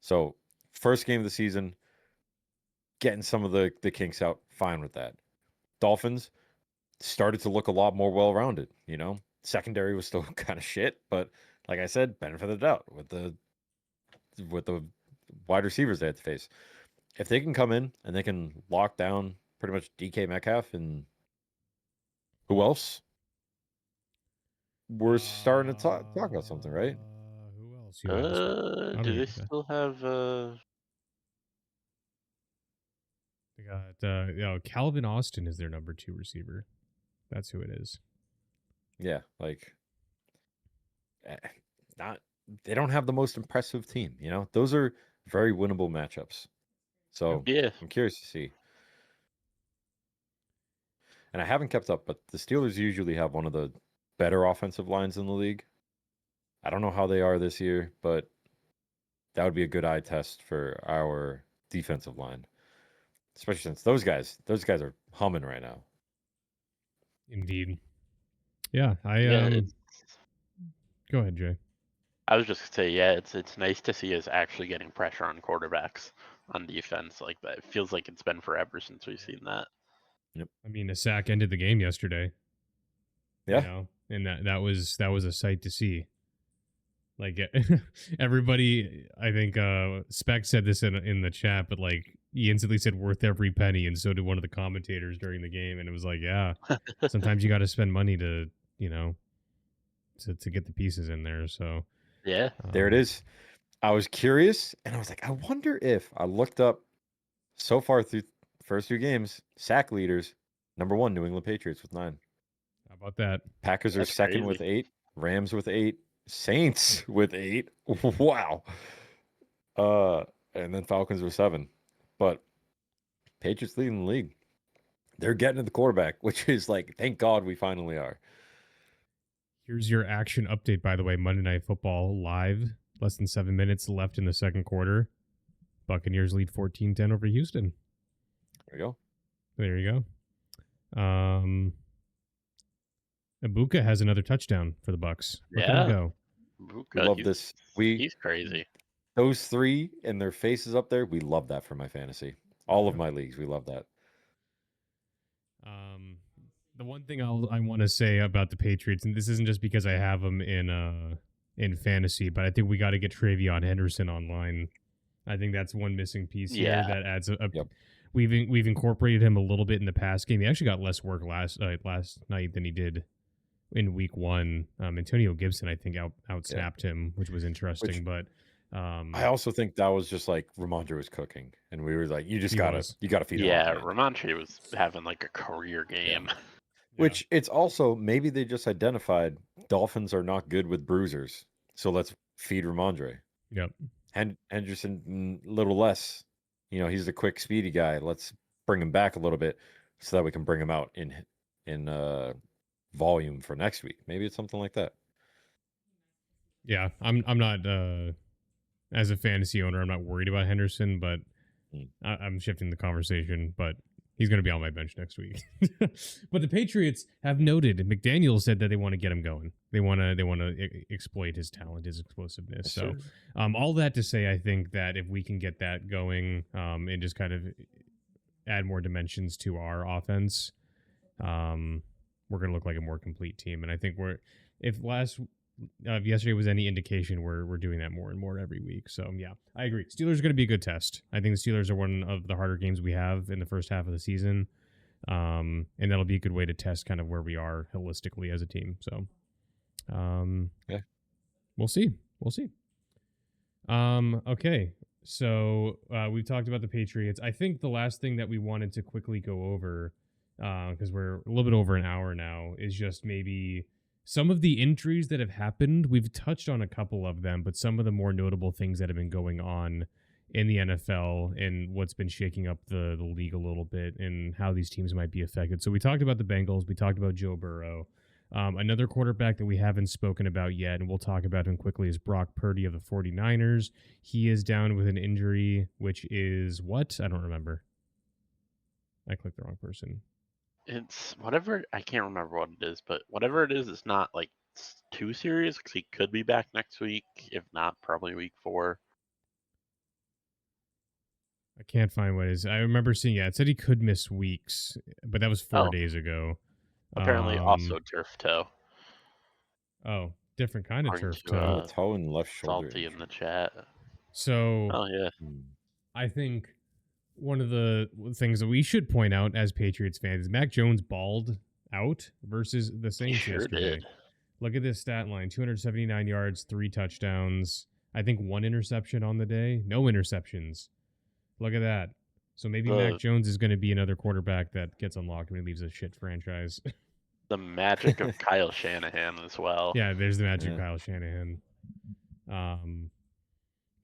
So, first game of the season, getting some of the kinks out, fine with that. Dolphins started to look a lot more well rounded, Secondary was still kind of shit, but like I said, benefit of the doubt with the wide receivers they had to face. If they can come in and they can lock down pretty much DK Metcalf and who else? We're starting to talk about something, right?
Who else you ask? I don't
Do they
even know.
still have
They got Calvin Austin is their number 2 receiver. That's who it is.
Yeah, like eh, not they don't have the most impressive team. Those are very winnable matchups.
Yep.
So
Yeah.
I'm curious to see. And I haven't kept up, but the Steelers usually have one of the better offensive lines in the league. I don't know how they are this year, but that would be a good eye test for our defensive line. especially since those guys are humming right now.
Indeed. Yeah,
Yeah,
go ahead, Jay.
I was just gonna say, yeah, it's nice to see us actually getting pressure on quarterbacks on defense like that. It feels like it's been forever since we've seen that.
I mean, a sack ended the game yesterday.
Yeah.
You know, and that was a sight to see. Like everybody, I think Spec said this in the chat, but like he instantly said worth every penny, and so did one of the commentators during the game, and it was like, yeah, sometimes you got to spend money to, you know, to get the pieces in there. So
Yeah.
There it is. I was curious, and I was like, I wonder if I looked up so far through the first 2 games, sack leaders, number 1, New England Patriots with 9.
How about that?
Packers are
That's
second with 8, Rams with 8, Saints with 8. Wow. And then Falcons with 7. But Patriots leading the league. They're getting to the quarterback, which is like, thank God we finally are.
Here's your action update, by the way. Monday Night Football live. Less than 7 minutes left in the second quarter. Buccaneers lead 14-10 over Houston.
There you go.
There you go. Ibuka has another touchdown for the Bucks. Look at him go.
We love this.
He's crazy.
Those 3 and their faces up there, we love that for my fantasy. All of my leagues, we love that.
The one thing I want to say about the Patriots, and this isn't just because I have them in fantasy, but I think we got to get Travion Henderson online. I think that's one missing piece here that adds a.
Yep.
We've incorporated him a little bit in the past game. He actually got less work last night than he did in week 1. Antonio Gibson, I think, outsnapped him, which was interesting. But
I also think that was just like Ramondre was cooking, and we were like, you gotta feed him.
Yeah, Ramondre was having like a career game.
Yeah. Which it's also maybe they just identified Dolphins are not good with bruisers, so let's feed Ramondre.
Yep.
Henderson a little less. You know, he's the quick, speedy guy. Let's bring him back a little bit so that we can bring him out in volume for next week. Maybe it's something like that.
Yeah, I'm not as a fantasy owner, I'm not worried about Henderson, but I'm shifting the conversation. But he's going to be on my bench next week. But the Patriots have noted, and McDaniel said that they want to get him going. They want to exploit his talent, his explosiveness. So, all that to say, I think that if we can get that going, and just kind of add more dimensions to our offense, we're going to look like a more complete team. And I think if yesterday was any indication, we're doing that more and more every week. So yeah, I agree. Steelers are going to be a good test. I think the Steelers are one of the harder games we have in the first half of the season, and that'll be a good way to test kind of where we are holistically as a team. So,
yeah,
we'll see. Okay, so we've talked about the Patriots. I think the last thing that we wanted to quickly go over, because we're a little bit over an hour now, is just maybe some of the injuries that have happened. We've touched on a couple of them, but some of the more notable things that have been going on in the NFL and what's been shaking up the league a little bit and how these teams might be affected. So we talked about the Bengals. We talked about Joe Burrow. Another quarterback that we haven't spoken about yet, and we'll talk about him quickly, is Brock Purdy of the 49ers. He is down with an injury, which is what? I don't remember. I clicked the wrong person.
It's whatever. I can't remember what it is, but whatever it is, it's not like too serious because he could be back next week. If not, probably week 4.
I can't find what it is. I remember seeing, it said he could miss weeks, but that was 4 days ago.
Apparently, also turf toe.
Oh, different kind of turf
toe. Toe and left shoulder.
Salty in the chat.
So,
yeah.
I think one of the things that we should point out as Patriots fans is Mac Jones balled out versus the Saints yesterday.
Did.
Look at this stat line: 279 yards, 3 touchdowns. I think 1 interception on the day. No interceptions. Look at that. So maybe Mac Jones is going to be another quarterback that gets unlocked when he leaves a shit franchise.
The magic of Kyle Shanahan as well.
Yeah, there's the magic of Kyle Shanahan.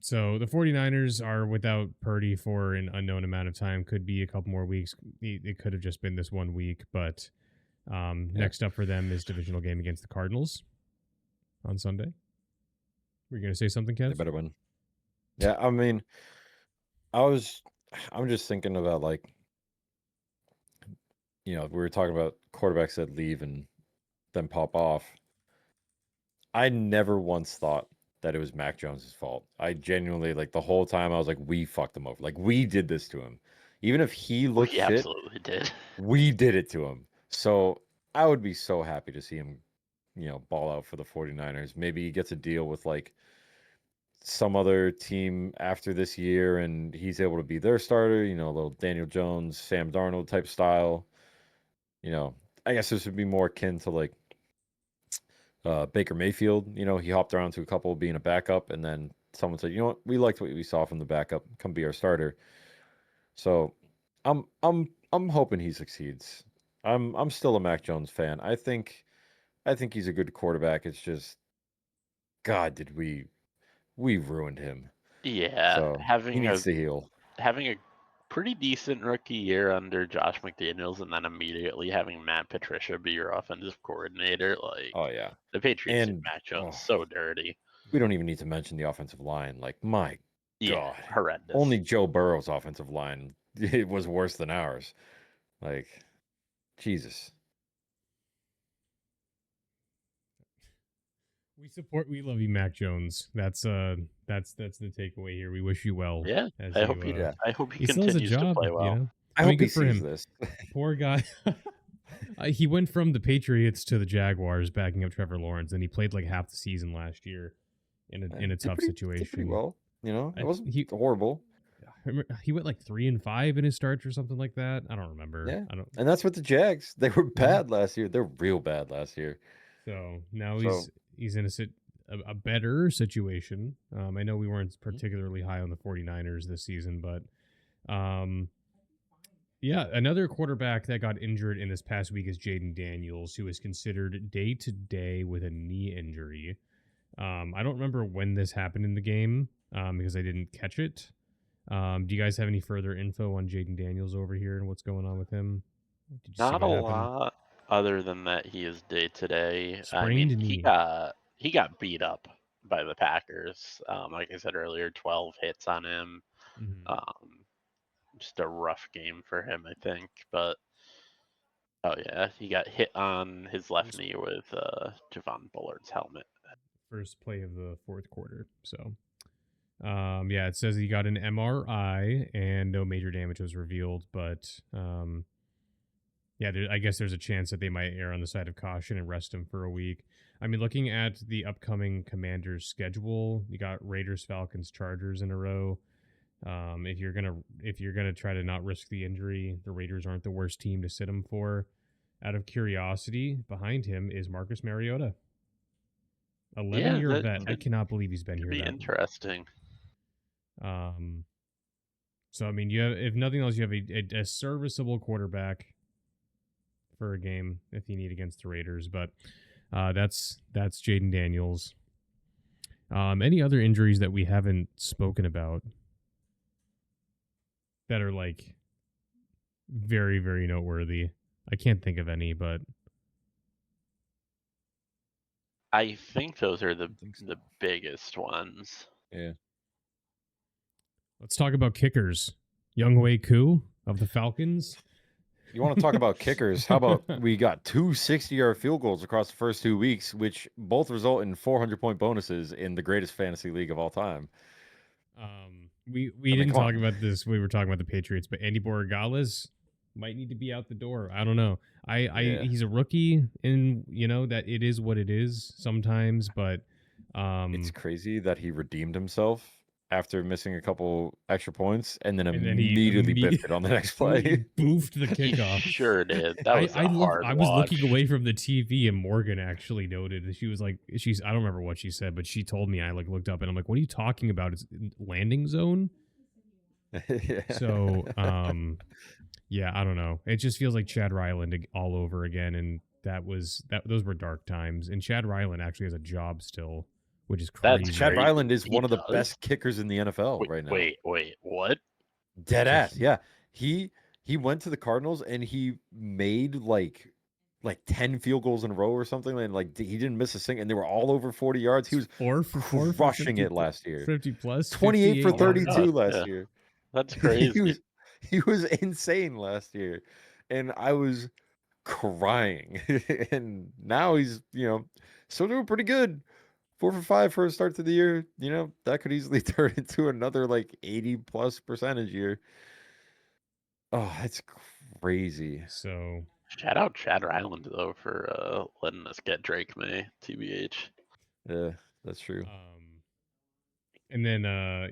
So the 49ers are without Purdy for an unknown amount of time. Could be a couple more weeks. It could have just been this 1 week. But next up for them is divisional game against the Cardinals on Sunday. Were you going to say something, Kev?
They better win. Yeah, I mean, I'm just thinking about like we were talking about quarterbacks that leave and then pop off. I never once thought that it was Mac Jones's fault. I genuinely, like, the whole time I was like, we fucked him over. Like, we did this to him. Even if he looked
We
shit,
absolutely did.
we did it to him. So I would be so happy to see him, ball out for the 49ers. Maybe he gets a deal with like some other team after this year and he's able to be their starter, a little Daniel Jones, Sam Darnold type style. I guess this would be more akin to like Baker Mayfield. He hopped around to a couple being a backup and then someone said, you know what, we liked what we saw from the backup, come be our starter. So I'm hoping he succeeds. I'm still a Mac Jones fan. I think he's a good quarterback. It's just, God, did we ruined him.
Yeah,
So he needs to heal.
having a pretty decent rookie year under Josh McDaniels, and then immediately having Matt Patricia be your offensive coordinator, like
Oh yeah,
the Patriots did
and
Mac Jones so dirty.
we don't even need to mention the offensive line. Like, my
Yeah,
God,
horrendous.
only Joe Burrow's offensive line it was worse than ours. Like, Jesus.
We love you, Mac Jones. That's the takeaway here. We wish you well.
Yeah,
as
I
you,
hope
uh,
he
he still has a
continues to
job,
play well.
I
mean,
hope he
good for
sees
him.
this.
Poor guy. He went from the Patriots to the Jaguars, backing up Trevor Lawrence, and he played like half the season last year in a tough
Did
situation.
pretty well. It wasn't horrible.
He went like 3-5 in his starts or something like that. I don't remember.
Yeah,
I don't.
and that's what the Jags. They were bad last year. They're real bad last year.
So now he's in a better situation. I know we weren't particularly high on the 49ers this season, but yeah, another quarterback that got injured in this past week is Jaden Daniels, who is considered day to day with a knee injury. I don't remember when this happened in the game because I didn't catch it. Do you guys have any further info on Jaden Daniels over here and what's going on with him? Did you see
Not a
what happened?
lot, other than that he is day to day. I
Sprained
mean,
knee.
he got beat up by the Packers. Like I said earlier, 12 hits on him. Just a rough game for him, I think. But oh yeah, he got hit on his left knee with Javon Bullard's helmet.
First play of the fourth quarter. So, yeah, it says he got an MRI and no major damage was revealed, but yeah, I guess there's a chance that they might err on the side of caution and rest him for a week. I mean, looking at the upcoming Commanders schedule, you got Raiders, Falcons, Chargers in a row. If you're gonna try to not risk the injury, the Raiders aren't the worst team to sit him for. Out of curiosity, behind him is Marcus Mariota, 11-year vet. I cannot believe he's been here.
Be interesting.
So I mean, if nothing else, you have a serviceable quarterback for a game if you need against the Raiders. But that's Jaden Daniels. Any other injuries that we haven't spoken about that are like very, very noteworthy? I can't think of any, but
I think those are the biggest ones.
Yeah.
Let's talk about kickers. Younghoe Koo of the Falcons.
You want to talk about kickers? How about we got 2 60-yard field goals across the first 2 weeks, which both result in 400-point bonuses in the greatest fantasy league of all time.
We didn't talk about this. We were talking about the Patriots, but Andy Borregales might need to be out the door. I don't know. He's a rookie, and that it is what it is sometimes. But
it's crazy that he redeemed himself after missing a couple extra points, and then immediately biffed it on the next play.
He boofed the kickoff.
He sure did. That was
I was looking away from the TV, and Morgan actually noted that she was like, I don't remember what she said, but she told me. I looked up, and I'm like, what are you talking about? It's landing zone.
Yeah.
So yeah, I don't know. It just feels like Chad Ryland all over again, and those were dark times. And Chad Ryland actually has a job still, which is crazy.
Chad Ryland is one of the best kickers in the NFL right now.
Wait, what?
Dead ass. Yeah. He went to the Cardinals and he made like 10 field goals in a row or something, and he didn't miss a single, and they were all over 40 yards. He was crushing it last year.
50 plus,
28 for 32 last year.
That's crazy.
He was insane last year. and I was crying. And now he's, still doing pretty good. 4 for 5 for a start to the year. That could easily turn into another like 80+% year. Oh, that's crazy.
So
Shout out Chad Ryland though for letting us get Drake May, TBH.
Yeah, that's true.
And then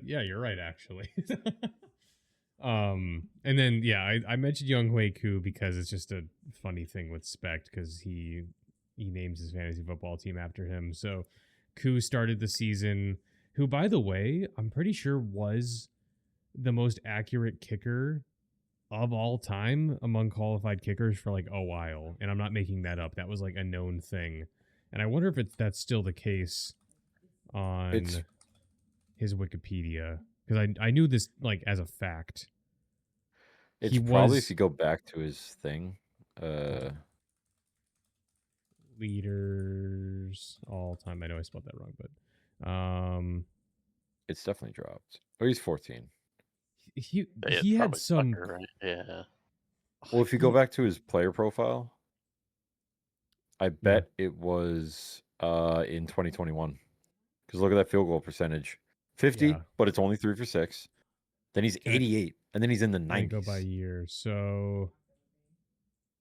yeah, you're right actually. And then yeah, I mentioned Young Hui Koo because it's just a funny thing with Specht because he names his fantasy football team after him. So Koo started the season, who by the way, I'm pretty sure was the most accurate kicker of all time among qualified kickers for like a while. And I'm not making that up. That was like a known thing. And I wonder if that's still the case on
It's
his Wikipedia because I knew this like as a fact.
it's
He
probably
was
if you go back to his thing.
leaders all time. I know I spelled that wrong, but
It's definitely dropped. Oh, he's 14.
he
It's
he had
probably
some.
Tucker, right? Yeah.
Well, if you go back to his player profile, I
Yeah.
bet it was in 2021. Because look at that field goal percentage. 50,
Yeah.
but it's only 3 for 6. Then he's
Can I-
88, and then he's in the
Let me go by
90s.
year. So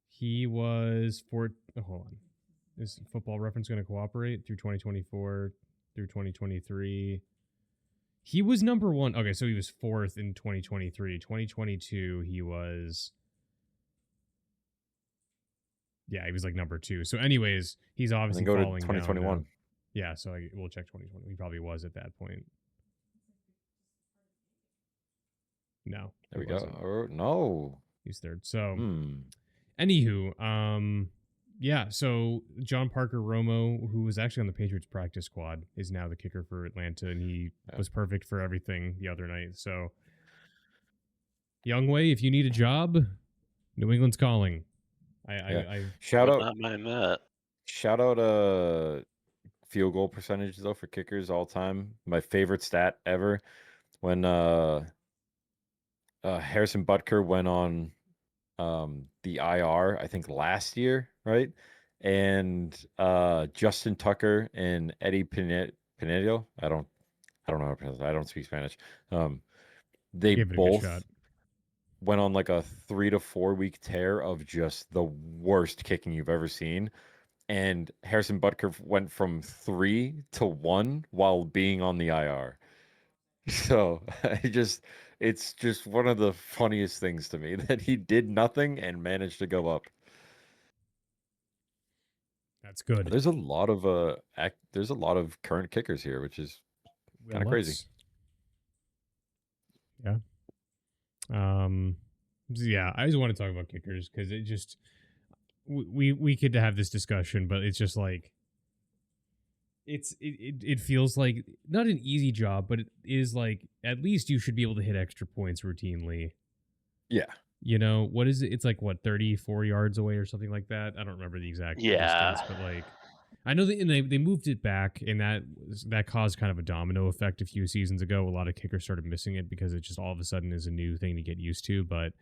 he was hold on. Is Football Reference going to cooperate through 2024 through 2023? He was number one. Okay, so he was fourth in 2023. 2022, he was. Yeah, he was like number 2. So, anyways, he's
And
obviously
then go to
falling down
2021.
now. Yeah, so we'll check 2020. He probably was at that point. No,
There we
he wasn't.
go. Oh, no.
He's third. So,
Hmm.
anywho, yeah. So John Parker Romo, who was actually on the Patriots practice squad, is now the kicker for Atlanta, and he was perfect for everything the other night. So, Youngway, if you need a job, New England's calling. I
Shout
Would
out,
not mind that.
shout out, field goal percentage though for kickers all time. My favorite stat ever when Harrison Butker went on the IR, I think last year, right? And Justin Tucker and Eddie Pinedo, I don't know how to pronounce it. I don't speak Spanish. They
give it a good
both
shot.
went on like a 3 to 4 week tear of just the worst kicking you've ever seen. And Harrison Butker went from 3 to 1 while being on the IR. So it's just one of the funniest things to me that he did nothing and managed to go up.
That's good.
There's a lot of current kickers here, which is kind of crazy.
Yeah. Yeah, I just want to talk about kickers because it just we could have this discussion, but it's just like it feels like not an easy job, but it is like at least you should be able to hit extra points routinely.
Yeah.
What is it? It's like what 34 yards away or something like that. I don't remember the exact
Yeah.
distance, but like I know they moved it back, and that caused kind of a domino effect a few seasons ago. A lot of kickers started missing it because it just all of a sudden is a new thing to get used to. But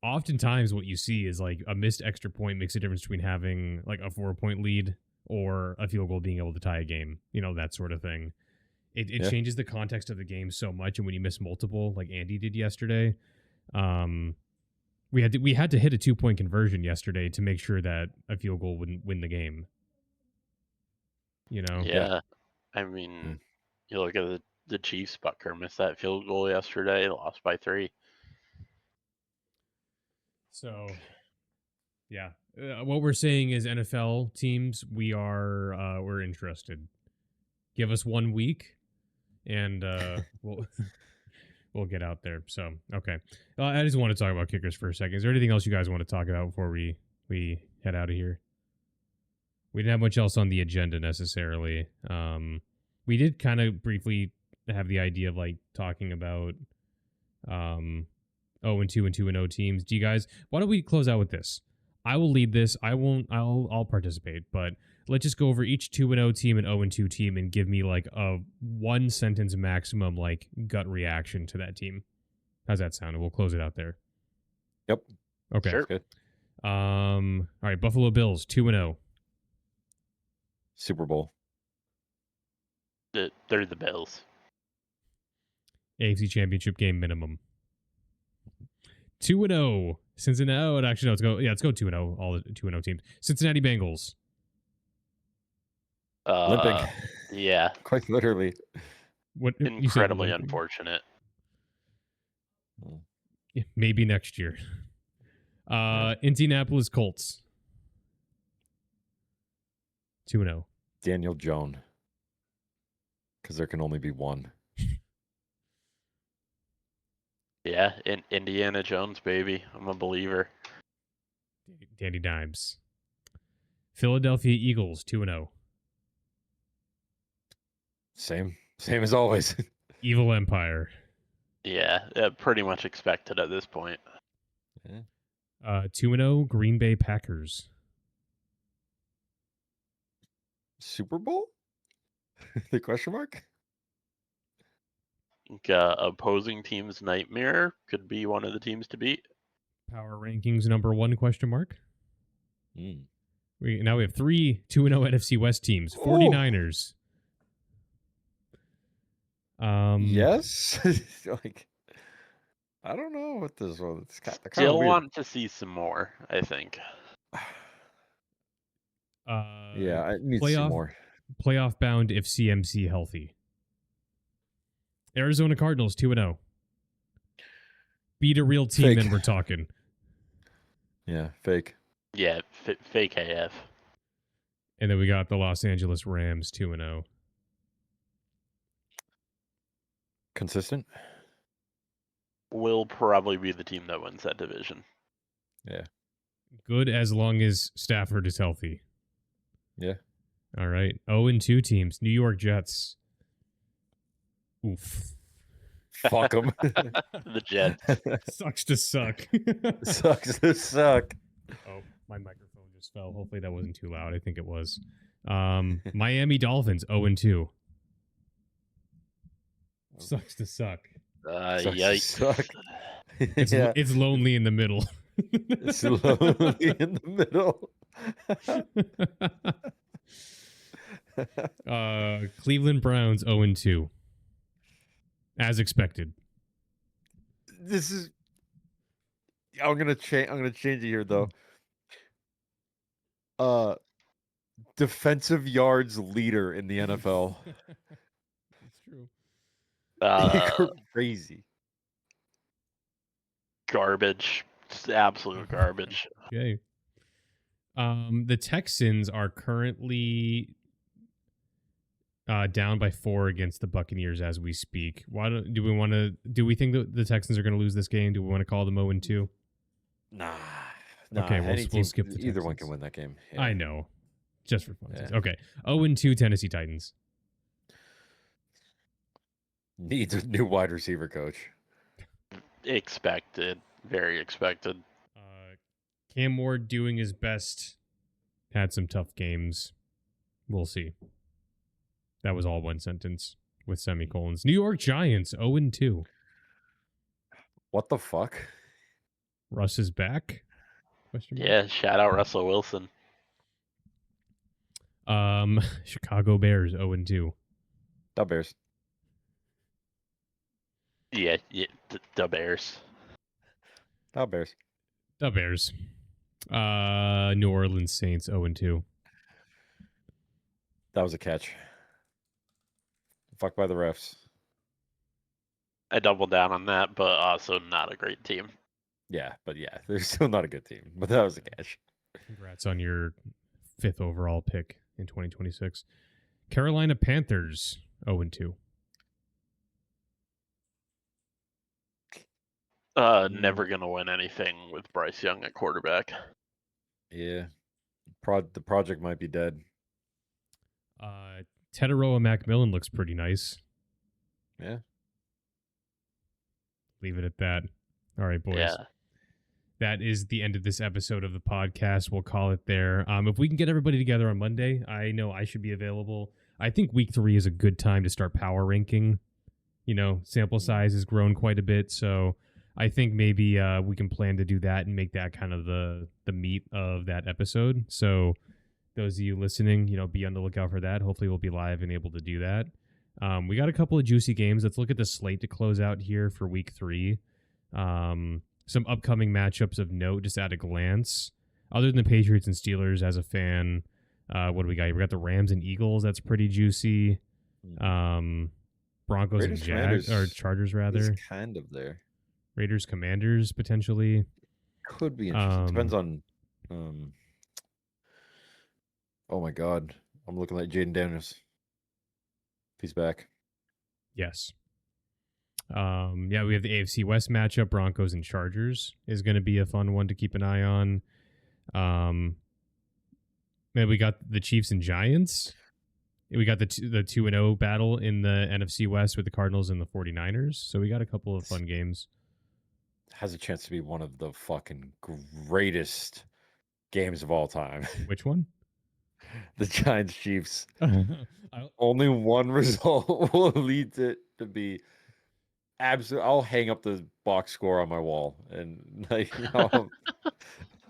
oftentimes what you see is like a missed extra point makes a difference between having like a 4-point lead or a field goal being able to tie a game. That sort of thing. It changes the context of the game so much, and when you miss multiple, like Andy did yesterday, we had to hit a 2-point conversion yesterday to make sure that a field goal wouldn't win the game.
Yeah. I mean, you look at the Chiefs. Butker missed that field goal yesterday. Lost by 3.
So, yeah, what we're saying is NFL teams, we're interested. Give us 1 week, and we'll get out there. So, okay. I just want to talk about kickers for a second. Is there anything else you guys want to talk about before we head out of here? We didn't have much else on the agenda necessarily. We did kind of briefly have the idea of like talking about 0-2 and 2-0 teams. Do you guys? Why don't we close out with this? I will lead this. I'll participate, but let's just go over each 2-0 team and 0-2 team and give me like a 1-sentence maximum like gut reaction to that team. How's that sound? And we'll close it out there.
Yep.
Okay.
Sure.
Good.
All right, Buffalo Bills 2-0.
Super Bowl.
They're the Bills.
AFC Championship game minimum. 2-0. Cincinnati. Actually, no. Let's go 2-0. All the 2-0 teams. Cincinnati Bengals.
Limping.
Yeah.
Quite literally.
What you said?
Incredibly
limping?
unfortunate.
Yeah, maybe next year. Indianapolis Colts. 2-0.
Daniel Jones. Because there can only be one.
Yeah, Indiana Jones, baby. I'm a believer.
Danny Dimes. Philadelphia Eagles 2-0.
Same as always.
Evil Empire.
Yeah, pretty much expected at this point.
2-0 Green Bay Packers.
Super Bowl? The question mark?
Opposing team's nightmare could be one of the teams to beat.
Power rankings number 1 question mark.
Mm.
We have 3 2-0 NFC West teams. 49ers.
Yes. Like, I don't know what this one. It's kind of
Still
weird.
want to see some more, I think.
Yeah, I need to see more.
Playoff bound if CMC healthy. Arizona Cardinals 2-0. Beat a real team,
Fake.
then we're talking.
Yeah, fake.
Yeah, fake AF.
And then we got the Los Angeles Rams 2-0.
Consistent?
Will probably be the team that wins that division.
Yeah.
Good as long as Stafford is healthy.
Yeah.
All right. 0-2 teams. New York Jets. Oof.
Fuck them.
The Jets.
Sucks to suck.
Sucks to suck.
Oh, my microphone just fell. Hopefully that wasn't too loud. I think it was. Miami Dolphins 0-2. Sucks to suck.
Sucks to
Yikes.
suck.
It's lonely in the middle.
It's lonely in the middle.
Cleveland Browns 0-2. As expected.
This is. I'm gonna change it here though. Defensive yards leader in the NFL.
It's true.
Crazy.
Garbage. Just absolute garbage.
Okay. The Texans are currently down by 4 against the Buccaneers as we speak. Do we think that the Texans are going to lose this game? Do we want to call them 0-2?
Nah.
Okay, we'll skip the
either one
Texans.
can win that game. Yeah.
I know. Just for fun.
Yeah.
Okay. 0-2 Tennessee Titans.
Needs a new wide receiver coach.
Expected. Very expected.
Cam Ward doing his best. Had some tough games. We'll see. That was all one sentence with semicolons. New York Giants 0-2.
What the fuck?
Russ is back? Question mark?
Yeah, shout out Russell Wilson.
Chicago Bears 0-2.
The Bears.
Yeah, the Bears.
The Bears.
The Bears. New Orleans Saints 0-2.
That was a catch. Fuck by the refs.
I doubled down on that, but also not a great team.
Yeah, but yeah, they're still not a good team. But that was a catch.
Congrats on your 5th overall pick in 2026. Carolina Panthers 0-2.
Never gonna win anything with Bryce Young at quarterback.
Yeah. The project might be dead.
Teteroa Macmillan looks pretty nice.
Yeah.
Leave it at that. All right, boys.
Yeah.
That is the end of this episode of the podcast. We'll call it there. If we can get everybody together on Monday, I know I should be available. I think week 3 is a good time to start power ranking. Sample size has grown quite a bit, so I think maybe we can plan to do that and make that kind of the meat of that episode. So those of you listening, be on the lookout for that. Hopefully we'll be live and able to do that. We got a couple of juicy games. Let's look at the slate to close out here for week 3. Some upcoming matchups of note just at a glance. Other than the Patriots and Steelers, as a fan, what do we got? We got the Rams and Eagles. That's pretty juicy. Broncos
Raiders,
or Chargers rather.
Is kind of there.
Raiders Commanders potentially.
Could be interesting. Depends on. Oh my God, I'm looking like Jaden Daniels. He's back.
Yes. Yeah, we have the AFC West matchup. Broncos and Chargers is going to be a fun one to keep an eye on. Then we got the Chiefs and Giants. We got the 2-0 battle in the NFC West with the Cardinals and the 49ers. So we got a couple of fun games.
Has a chance to be one of the fucking greatest games of all time.
Which one?
The Giants Chiefs. Only one result will lead it to be absolute. I'll hang up the box score on my wall and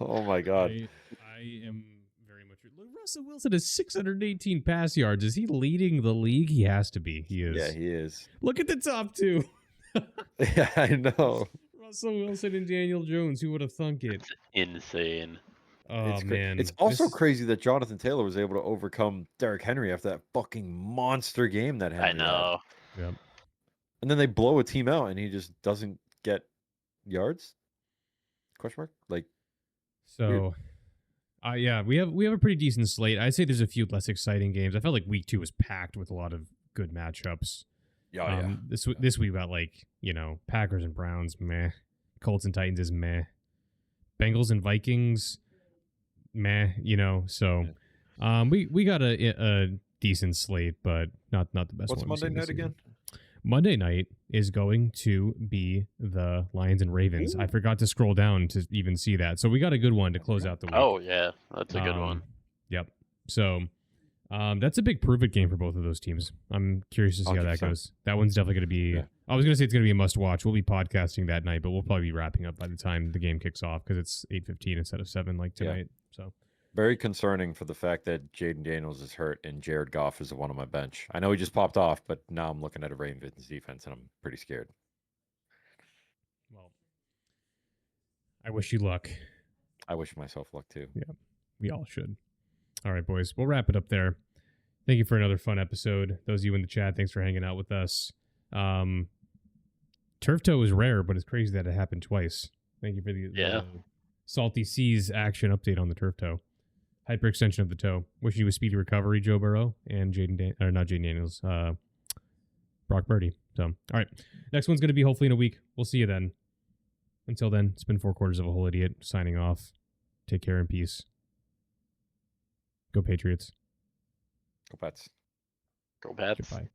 oh my God.
I am very much. Russell Wilson has 618 pass yards. Is he leading the league? He has to be. He is.
Yeah, he is.
Look at the top 2.
Yeah, I know.
Russell Wilson and Daniel Jones. Who would have thunk it?
It's insane.
Oh, man.
It's also crazy that Jonathan Taylor was able to overcome Derrick Henry after that fucking monster game that Henry
I know.
had.
Yep.
And then they blow a team out and he just doesn't get yards? Question mark? Like,
so, yeah, we have a pretty decent slate. I'd say there's a few less exciting games. I felt like week 2 was packed with a lot of good matchups.
Yeah.
This week got Packers and Browns, meh. Colts and Titans is meh. Bengals and Vikings, meh. So, we got a decent slate, but not the best.
What's
one
Monday night again?
Monday night is going to be the Lions and Ravens. Ooh. I forgot to scroll down to even see that. So we got a good one to close out the week.
Oh, yeah. That's a good one.
Yep. So that's a big prove-it game for both of those teams. I'm curious to see 100%. How that goes. That one's definitely going to be... Yeah. I was going to say it's going to be a must-watch. We'll be podcasting that night, but we'll probably be wrapping up by the time the game kicks off because it's 8:15 instead of 7 like tonight. Yeah. So
very concerning for the fact that Jaden Daniels is hurt and Jared Goff is the one on my bench. I know he just popped off, but now I'm looking at a Ravens defense and I'm pretty scared.
Well, I wish you luck.
I wish myself luck too.
Yeah, we all should. All right, boys. We'll wrap it up there. Thank you for another fun episode. Those of you in the chat, thanks for hanging out with us. Turf toe is rare, but it's crazy that it happened twice. Thank you for the Salty Seas action update on the turf toe. Hyperextension of the toe. Wishing you a speedy recovery, Joe Burrow and not Jaden Daniels, Brock Purdy. So, all right. Next one's going to be hopefully in a week. We'll see you then. Until then, it's been 4 quarters of a whole idiot signing off. Take care and peace. Go Patriots.
Go Pats.
Go Pats.
Goodbye.